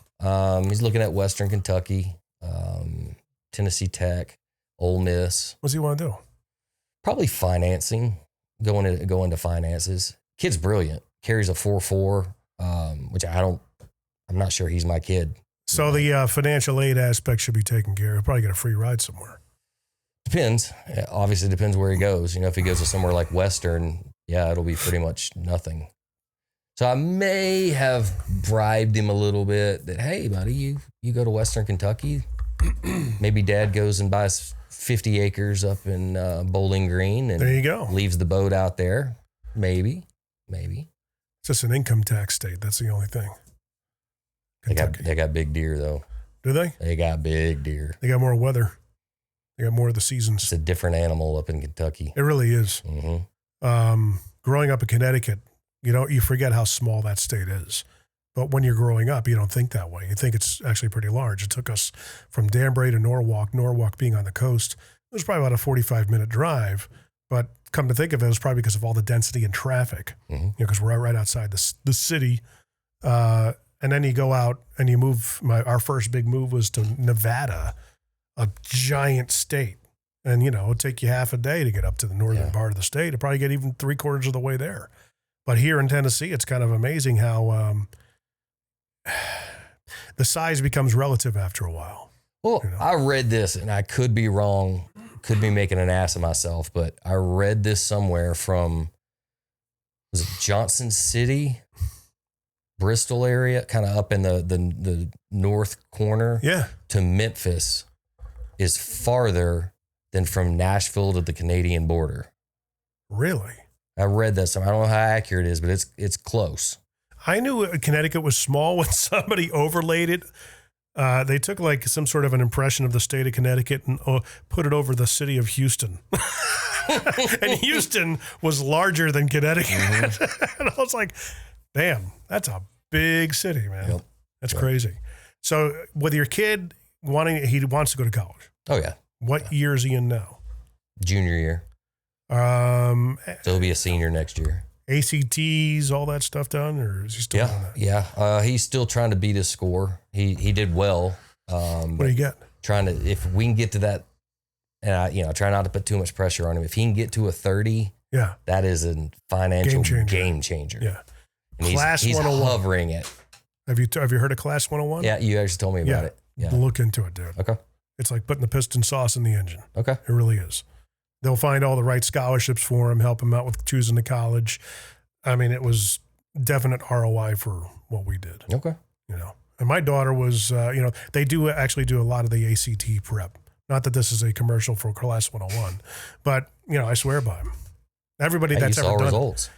He's looking at Western Kentucky, Tennessee Tech, Ole Miss. What's he want to do? Probably financing. Go into finances. Kid's brilliant. Carries a 4.4, which I'm not sure he's my kid. So the financial aid aspect should be taken care of. He'll probably get a free ride somewhere. Depends. It obviously depends where he goes. If he goes to somewhere like Western, it'll be pretty much nothing. So I may have bribed him a little bit that, hey, buddy, you go to Western Kentucky. Maybe Dad goes and buys 50 acres up in Bowling Green and there you go. Leaves the boat out there. Maybe. It's just an income tax state. That's the only thing. They got big deer though. Do they? They got big deer. They got more weather. They got more of the seasons. It's a different animal up in Kentucky. It really is. Mm-hmm. Growing up in Connecticut, you forget how small that state is. But when you're growing up, you don't think that way. You think it's actually pretty large. It took us from Danbury to Norwalk being on the coast. It was probably about a 45-minute drive. But come to think of it, it was probably because of all the density and traffic. Because we're right outside the city. And then you go out and you move. Our first big move was to Nevada, a giant state. And, it'll take you half a day to get up to the northern part of the state. It'll probably get even 3/4 of the way there. But here in Tennessee, it's kind of amazing how the size becomes relative after a while. Well, I read this, and I could be wrong, could be making an ass of myself, but I read this somewhere from, was it Johnson City, Bristol area, kind of up in the north corner to Memphis is farther than from Nashville to the Canadian border. Really? I read that somewhere. I don't know how accurate it is, but it's close. I knew Connecticut was small when somebody overlaid it. They took like some sort of an impression of the state of Connecticut and put it over the city of Houston. And Houston was larger than Connecticut. And I was like, damn, that's a big city, man. Yep. That's crazy. So with your kid he wants to go to college. Oh, yeah. What year is he in now? Junior year. So he'll be a senior next year. ACTs, all that stuff done, or is he still doing that? Yeah. He's still trying to beat his score. He did well. What do you get? If we can get to that, and I try not to put too much pressure on him. If he can get to a 30, that is a financial game changer. Yeah. And Class he's 101. hovering it. Have you heard of Class 101? Yeah, you actually told me about it. Yeah. Look into it, dude. Okay. It's like putting the piston sauce in the engine. Okay. It really is. They'll find all the right scholarships for him, help him out with choosing the college. I mean, it was definite ROI for what we did. Okay. And my daughter was, they do actually do a lot of the ACT prep. Not that this is a commercial for Class 101, but, I swear by them. Everybody that's ever done results.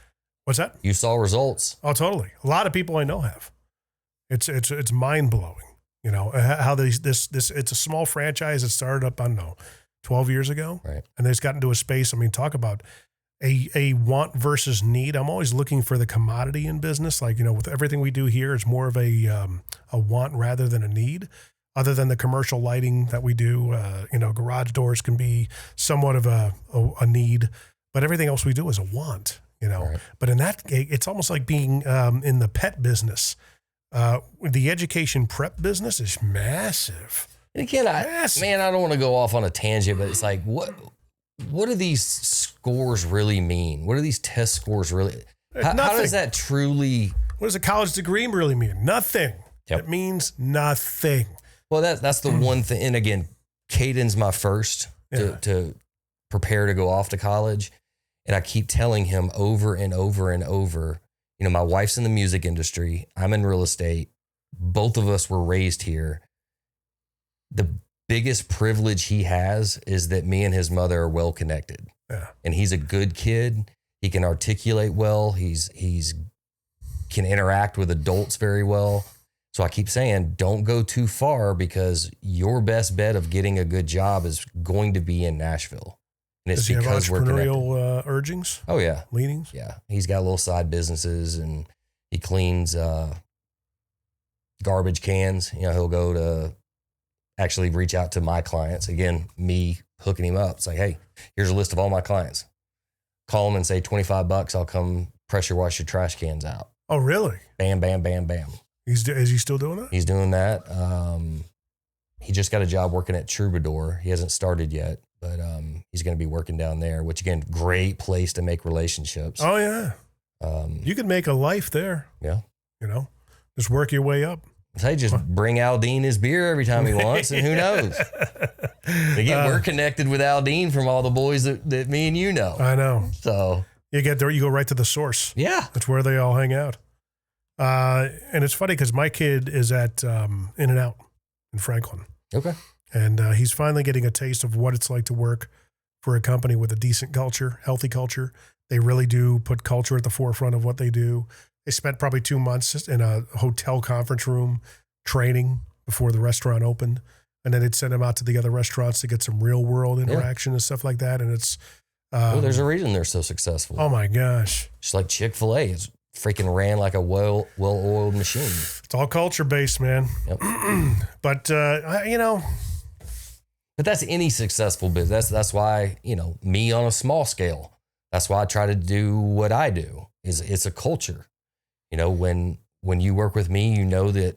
What's that? You saw results. Oh, totally. A lot of people I know have. It's mind blowing. How this it's a small franchise that started up, I don't know, 12 years ago. Right. And they've gotten into a space. I mean, talk about a want versus need. I'm always looking for the commodity in business. Like, with everything we do here, it's more of a want rather than a need. Other than the commercial lighting that we do, garage doors can be somewhat of a need, but everything else we do is a want. Right. But in that, it's almost like being in the pet business. The education prep business is massive. And again, I don't want to go off on a tangent, but it's like, what do these scores really mean? What do these test scores really? How does that truly What does a college degree really mean? Nothing. Yep. It means nothing. Well, that's the one thing. And again, Caden's my first to prepare to go off to college. And I keep telling him over and over and over, my wife's in the music industry. I'm in real estate. Both of us were raised here. The biggest privilege he has is that me and his mother are well connected. Yeah. And he's a good kid. He can articulate well. He's can interact with adults very well. So I keep saying, don't go too far, because your best bet of getting a good job is going to be in Nashville. And it's Does he have because we're connected. entrepreneurial urgings? Oh yeah. Leanings? Yeah. He's got little side businesses, and he cleans garbage cans. He'll go to actually reach out to my clients. Again, me hooking him up. It's like, hey, here's a list of all my clients. Call them and say $25. I'll come pressure wash your trash cans out. Oh, really? Bam, bam, bam, bam. Is he still doing that? He's doing that. He just got a job working at Troubadour. He hasn't started yet, but he's going to be working down there, which again, great place to make relationships. Oh yeah. You could make a life there. Yeah. Just work your way up. Say, just bring Aldine his beer every time he wants, and who knows? Again, we're connected with Aldine from all the boys that me and you know. I know. So you get there, you go right to the source. Yeah. That's where they all hang out. And it's funny because my kid is at In-N-Out in Franklin. Okay. And he's finally getting a taste of what it's like to work for a company with a decent culture, healthy culture. They really do put culture at the forefront of what they do. They spent probably 2 months in a hotel conference room training before the restaurant opened. And then they'd send them out to the other restaurants to get some real world interaction and stuff like that. And it's... well, there's a reason they're so successful. Oh my gosh. Just like Chick-fil-A. It's freaking ran like a well-oiled machine. It's all culture based, man. Yep. But, But that's any successful business. That's why, me on a small scale, that's why I try to do what I do. It's a culture. When you work with me, that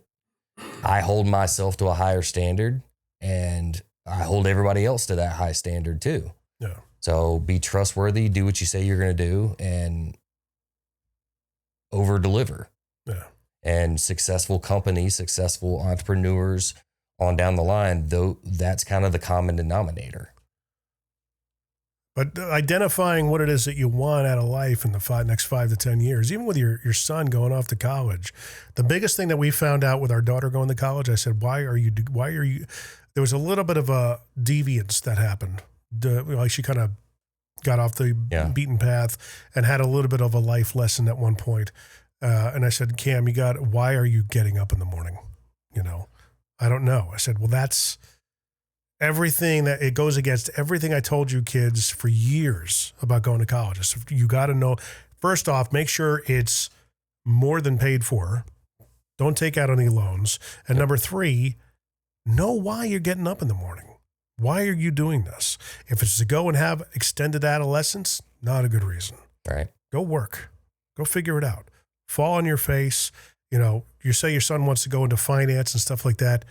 I hold myself to a higher standard, and I hold everybody else to that high standard too. Yeah. So be trustworthy, do what you say you're going to do, and over deliver. Yeah. And successful companies, successful entrepreneurs on down the line, though, that's kind of the common denominator. But identifying what it is that you want out of life in the next 5 to 10 years, even with your son going off to college, the biggest thing that we found out with our daughter going to college, I said, why are you, there was a little bit of a deviance that happened. Like she kind of got off the beaten path and had a little bit of a life lesson at one point. And I said, Cam, why are you getting up in the morning? I don't know. I said, well, that's everything that it goes against everything I told you kids for years about going to college. So you got to know, first off, make sure it's more than paid for. Don't take out any loans. And number 3, know why you're getting up in the morning. Why are you doing this? If it's to go and have extended adolescence, not a good reason. Right. Go work. Go figure it out. Fall on your face. You say your son wants to go into finance and stuff like that.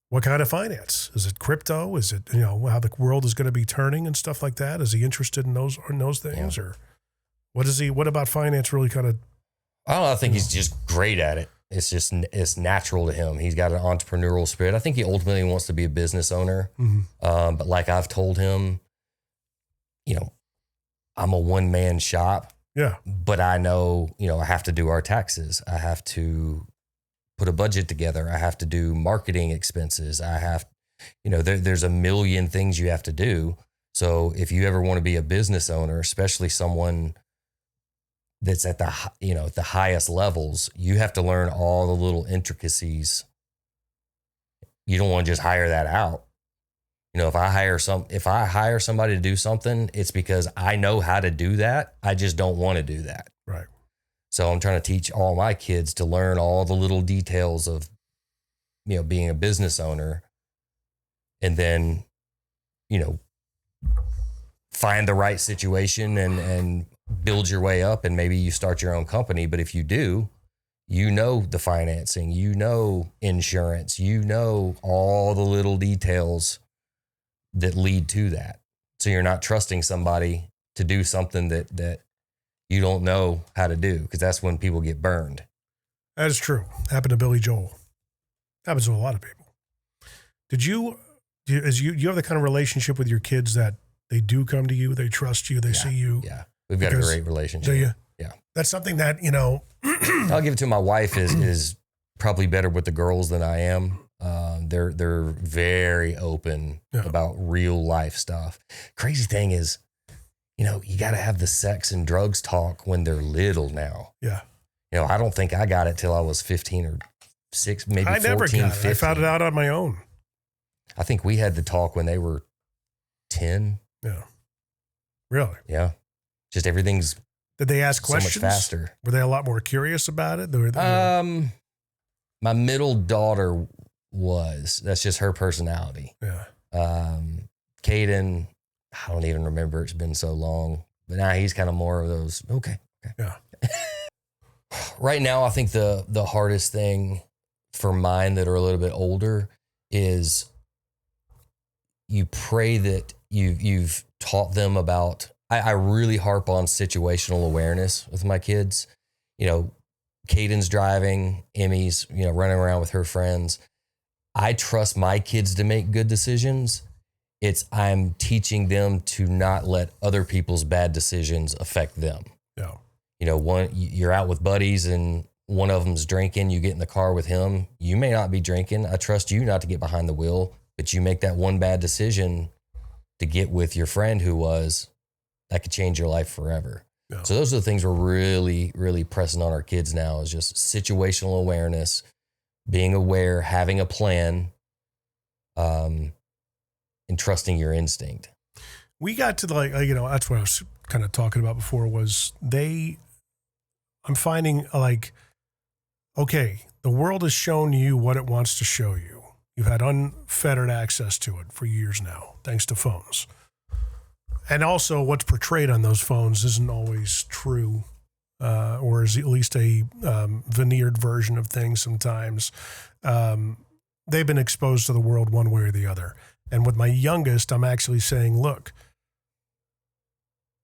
What kind of finance? Is it crypto? Is it, how the world is going to be turning and stuff like that? Is he interested in those things? Yeah. Or what about finance really kind of? I think he's just great at it. It's natural to him. He's got an entrepreneurial spirit. I think he ultimately wants to be a business owner. Mm-hmm. But like I've told him, I'm a one-man shop. Yeah. But I know, I have to do our taxes. I have to put a budget together. I have to do marketing expenses. I have, there's a million things you have to do. So if you ever want to be a business owner, especially someone that's at the highest levels, you have to learn all the little intricacies. You don't want to just hire that out. If I hire somebody to do something, it's because I know how to do that. I just don't want to do that. Right. So I'm trying to teach all my kids to learn all the little details of, being a business owner, and then, find the right situation and build your way up, and maybe you start your own company. But if you do, the financing, insurance, all the little details that lead to that. So you're not trusting somebody to do something that you don't know how to do, because that's when people get burned. That is true. Happened to Billy Joel. Happens to a lot of people. Do you have the kind of relationship with your kids that they do come to you, they trust you, they see you? Yeah. We've got a great relationship. Do you? Yeah. That's something that, I'll give it to my wife is probably better with the girls than I am. They're very open about real life stuff. Crazy thing is, you got to have the sex and drugs talk when they're little now. Yeah. I don't think I got it till I was 15 or 6, maybe 14, 15. I never got it. I found it out on my own. I think we had the talk when they were 10. Yeah. Really? Yeah. Just everything's Did they ask questions? So much faster. Were they a lot more curious about it? My middle daughter was. That's just her personality. Yeah. Caden, I don't even remember. It's been so long. But now he's kind of more of those, okay. Yeah. Right now, I think the hardest thing for mine that are a little bit older is you pray that you've taught them about, I really harp on situational awareness with my kids. Caden's driving, Emmy's, running around with her friends. I trust my kids to make good decisions. I'm teaching them to not let other people's bad decisions affect them. Yeah. You're out with buddies and one of them's drinking, you get in the car with him. You may not be drinking. I trust you not to get behind the wheel, but you make that one bad decision to get with your friend that could change your life forever. Yeah. So those are the things we're really, really pressing on our kids now is just situational awareness, being aware, having a plan, and trusting your instinct. We got to that's what I was kind of talking about before was I'm finding okay, the world has shown you what it wants to show you. You've had unfettered access to it for years now, thanks to phones. And also what's portrayed on those phones isn't always true, or is at least a veneered version of things sometimes. They've been exposed to the world one way or the other. And with my youngest, I'm actually saying, look,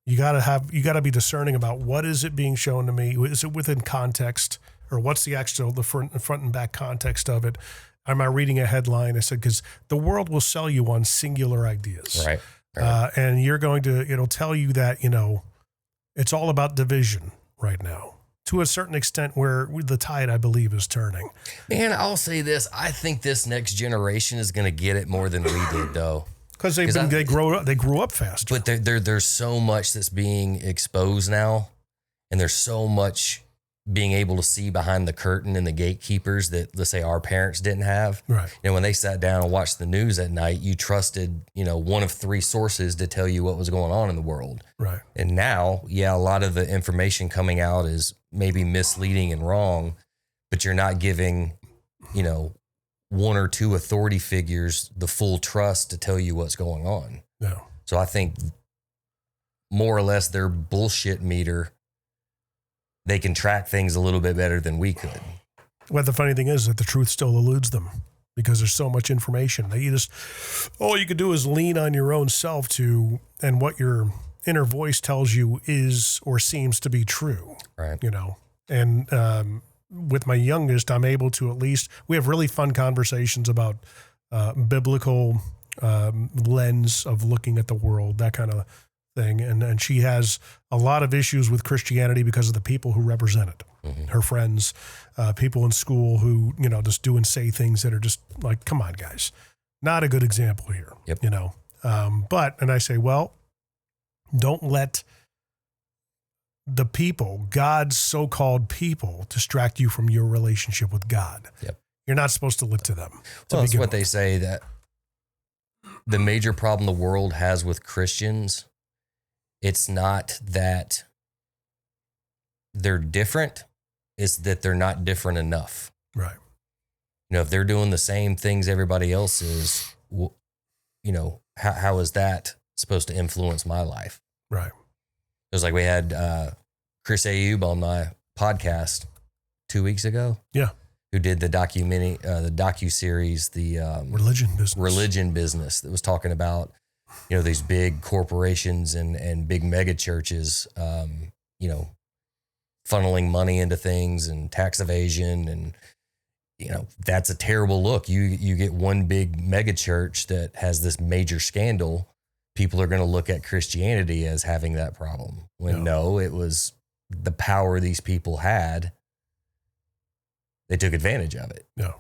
you got to be discerning about what is it being shown to me? Is it within context, or what's the front and back context of it? Am I reading a headline? I said, because the world will sell you on singular ideas. Right. And it'll tell you that, it's all about division right now to a certain extent where the tide, I believe, is turning. Man, I'll say this. I think this next generation is going to get it more than we did though. Because they grew up faster. But there's so much that's being exposed now, and there's so much being able to see behind the curtain and the gatekeepers that, let's say, our parents didn't have. Right. When they sat down and watched the news at night, you trusted, one of 3 sources to tell you what was going on in the world. Right. And now, a lot of the information coming out is maybe misleading and wrong, but you're not giving, 1 or 2 authority figures the full trust to tell you what's going on. No. So I think more or less their bullshit meter, they can track things a little bit better than we could. Well, the funny thing is that the truth still eludes them because there's so much information that all you could do is lean on your own self and what your inner voice tells you is or seems to be true. Right. And with my youngest, I'm able to we have really fun conversations about biblical lens of looking at the world, that kind of thing. And she has a lot of issues with Christianity because of the people who represent it. Mm-hmm. Her friends, people in school who, just do and say things that are just like, come on, guys, not a good example here. Yep. And I say, well, don't let the people, God's so-called people, distract you from your relationship with God. Yep. You're not supposed to look to them. Well, that's what they say, that the major problem the world has with Christians, it's not that they're different, it's that they're not different enough. Right. If they're doing the same things everybody else is, how is that supposed to influence my life? Right. It was like we had Chris Ayub on my podcast 2 weeks ago. Yeah. Who did the docu-series, the religion business that was talking about, these big corporations and big mega churches, funneling money into things and tax evasion. And, that's a terrible look. You get one big mega church that has this major scandal. People are going to look at Christianity as having that problem when no, it was the power these people had. They took advantage of it. No.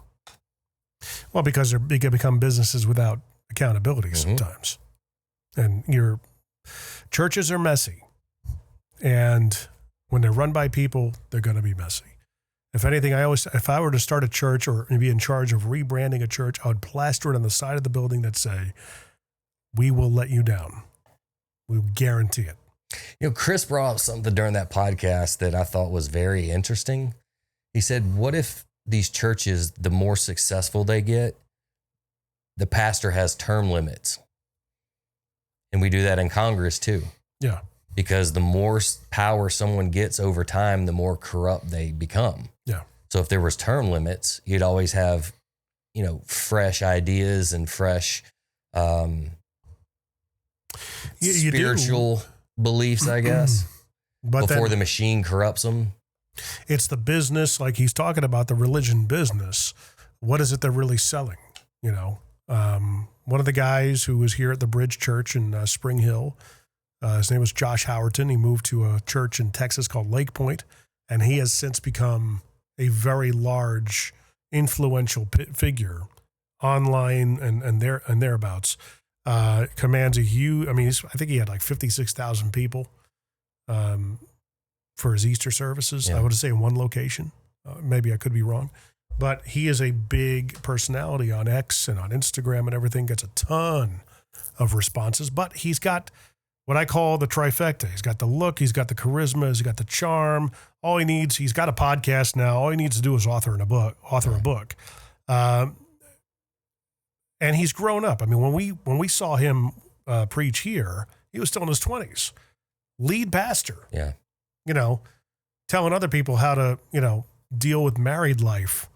Well, because they can become businesses without accountability sometimes. And your churches are messy. And when they're run by people, they're going to be messy. If anything, if I were to start a church or be in charge of rebranding a church, I would plaster it on the side of the building that say, "We will let you down. We will guarantee it." Chris brought up something during that podcast that I thought was very interesting. He said, what if these churches, the more successful they get, the pastor has term limits? And we do that in Congress too. Yeah. Because the more power someone gets over time, the more corrupt they become. Yeah. So if there was term limits, you'd always have, fresh ideas and fresh spiritual beliefs, I guess, but before the machine corrupts them. It's the business, like he's talking about, the religion business. What is it they're really selling? One of the guys who was here at the Bridge Church in Spring Hill, his name was Josh Howerton. He moved to a church in Texas called Lake Point, and he has since become a very large, influential figure online and thereabouts. Commands a huge, I think he had like 56,000 people for his Easter services. Yeah. I would say in one location. Maybe I could be wrong. But he is a big personality on X and on Instagram and everything, gets a ton of responses. But he's got what I call the trifecta. He's got the look, he's got the charisma, he's got the charm. All he needs, he's got a podcast now. All he needs to do is author a book. And he's grown up. When we saw him preach here, he was still in his 20s. Lead pastor. Yeah. Telling other people how to, deal with married life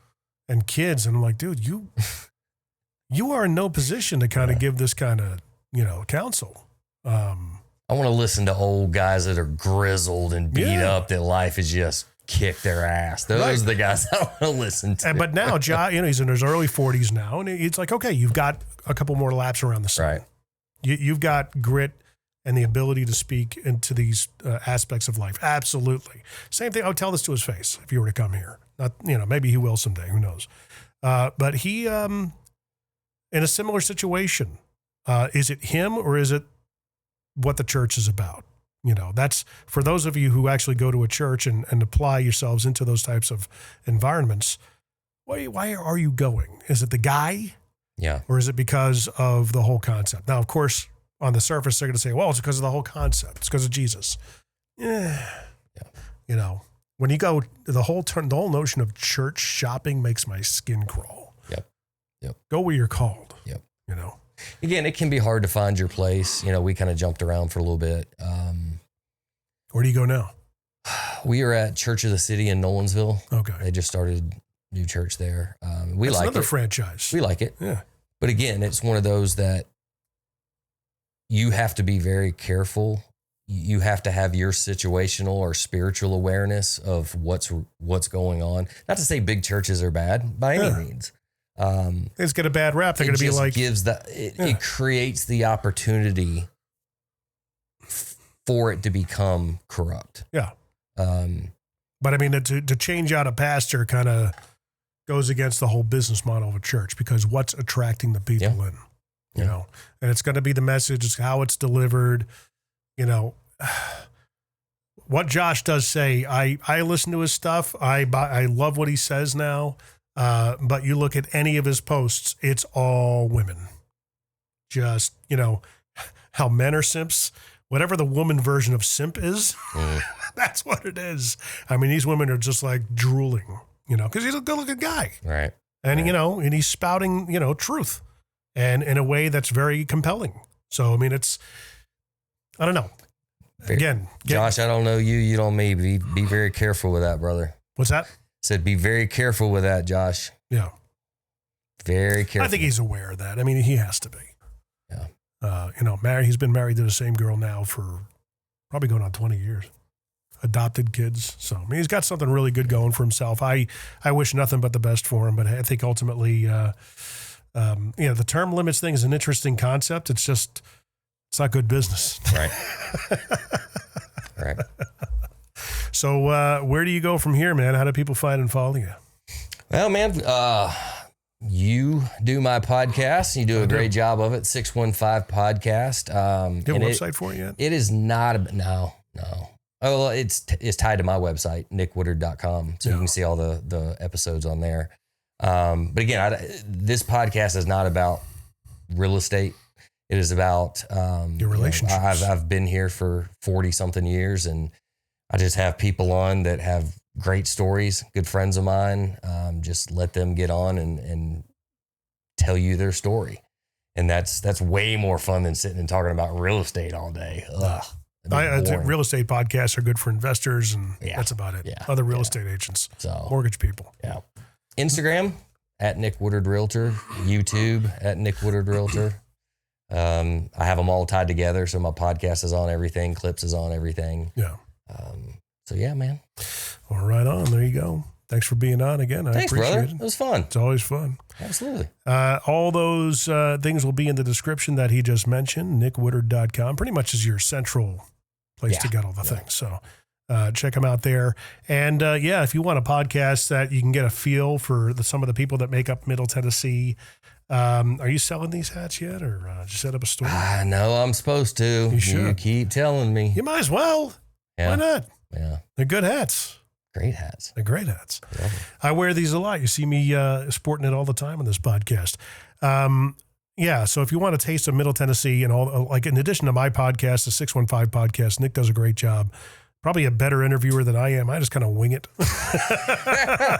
and kids. And I'm like, dude, you are in no position to kind of give this kind of, counsel. I want to listen to old guys that are grizzled and beat up, that life has just kicked their ass. Those are the guys I want to listen to. But now, he's in his early 40s now, and it's like, okay, you've got a couple more laps around the sun. Right. You've got grit and the ability to speak into these aspects of life. Absolutely. Same thing. I would tell this to his face if he were to come here. Not, maybe he will someday. Who knows? But he, in a similar situation, is it him or is it what the church is about? That's for those of you who actually go to a church and apply yourselves into those types of environments. Why are you going? Is it the guy? Yeah. Or is it because of the whole concept? Now, of course, on the surface, they're going to say, well, it's because of the whole concept. It's because of Jesus. Yeah. When you go, the whole notion of church shopping makes my skin crawl. Yep. Go where you're called. Yep. Again, it can be hard to find your place. We kind of jumped around for a little bit. Where do you go now? We are at Church of the City in Nolensville. Okay. They just started new church there. That's like another it. franchise. We like it. Yeah. But again, it's one of those that you have to be very careful. You have to have your situational or spiritual awareness of what's going on. Not to say big churches are bad by any means. It's get a bad rap. They're going to be like, it creates the opportunity for it to become corrupt. Yeah. But to change out a pastor kind of goes against the whole business model of a church, because what's attracting the people in, and it's going to be the message, it's how it's delivered. What Josh does say, I listen to his stuff. I love what he says now. But you look at any of his posts, it's all women. Just, how men are simps, whatever the woman version of simp is, that's what it is. These women are just like drooling, because he's a good looking guy. Right. And, and he's spouting, truth, and in a way that's very compelling. So, I don't know. Again, Josh, I don't know you. You don't me. Be very careful with that, brother. What's that? Said be very careful with that, Josh. Yeah. Very careful. I think he's aware of that. He has to be. Yeah. Married. He's been married to the same girl now for probably going on 20 years. adopted kids. So, I mean, he's got something really good going for himself. I wish nothing but the best for him, but I think ultimately, the term limits thing is an interesting concept. It's just, it's not good business. Right. Right. So, where do you go from here, man? How do people find and follow you? Well, man, you do my podcast. You do a great job of it. 615 podcast. Do you have a website for it yet? It is not. No. Oh, well, it's tied to my website, nickwoodard.com. So you can see all the episodes on there. But again, this podcast is not about real estate. It is about your relationships. I've been here for 40 something years, and I just have people on that have great stories, good friends of mine. Just let them get on and tell you their story. And that's way more fun than sitting and talking about real estate all day. Ugh, real estate podcasts are good for investors, and that's about it. Yeah. Other real estate agents, mortgage people. Yeah. Instagram at Nick Woodard Realtor, YouTube at Nick Woodard Realtor. I have them all tied together. So my podcast is on everything. Clips is on everything. Yeah. So yeah, man. Well, right on. There you go. Thanks for being on again. Thanks, appreciate brother. it. It was fun. It's always fun. Absolutely. All those things will be in the description that he just mentioned, nickwoodard.com. Pretty much is your central place to get all the things. So check them out there. And if you want a podcast that you can get a feel for some of the people that make up Middle Tennessee. Are you selling these hats yet, or did you set up a store? I know I'm supposed to. You should. You keep telling me. You might as well. Yeah. Why not? Yeah. They're good hats. Great hats. They're great hats. Lovely. I wear these a lot. You see me sporting it all the time on this podcast. So if you want a taste of Middle Tennessee and all, like in addition to my podcast, the 615 podcast, Nick does a great job. Probably a better interviewer than I am. I just kind of wing it. Well,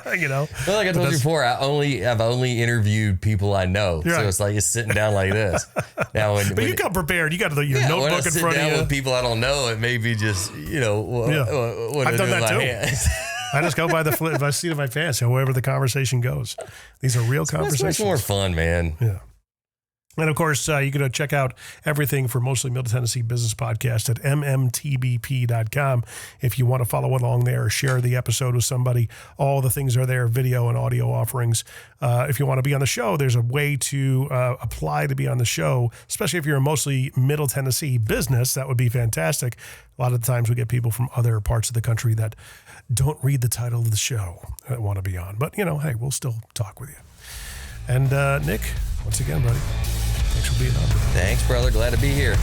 like I told you before, I've only interviewed people I know. Right. So it's like just sitting down like this. Now, but you come prepared. You got your notebook in front of you. With people I don't know, it may be just, what I've done that too. I just go by the seat of my pants, however the conversation goes. These are real conversations. It's much more fun, man. Yeah. And of course, you can check out everything for Mostly Middle Tennessee Business Podcast at mmtbp.com. If you want to follow along there or share the episode with somebody, all the things are there, video and audio offerings. If you want to be on the show, there's a way to apply to be on the show, especially if you're a mostly Middle Tennessee business. That would be fantastic. A lot of the times we get people from other parts of the country that don't read the title of the show that want to be on. But, hey, we'll still talk with you. And Nick, once again, buddy, thanks for being on. Thanks, brother. Glad to be here.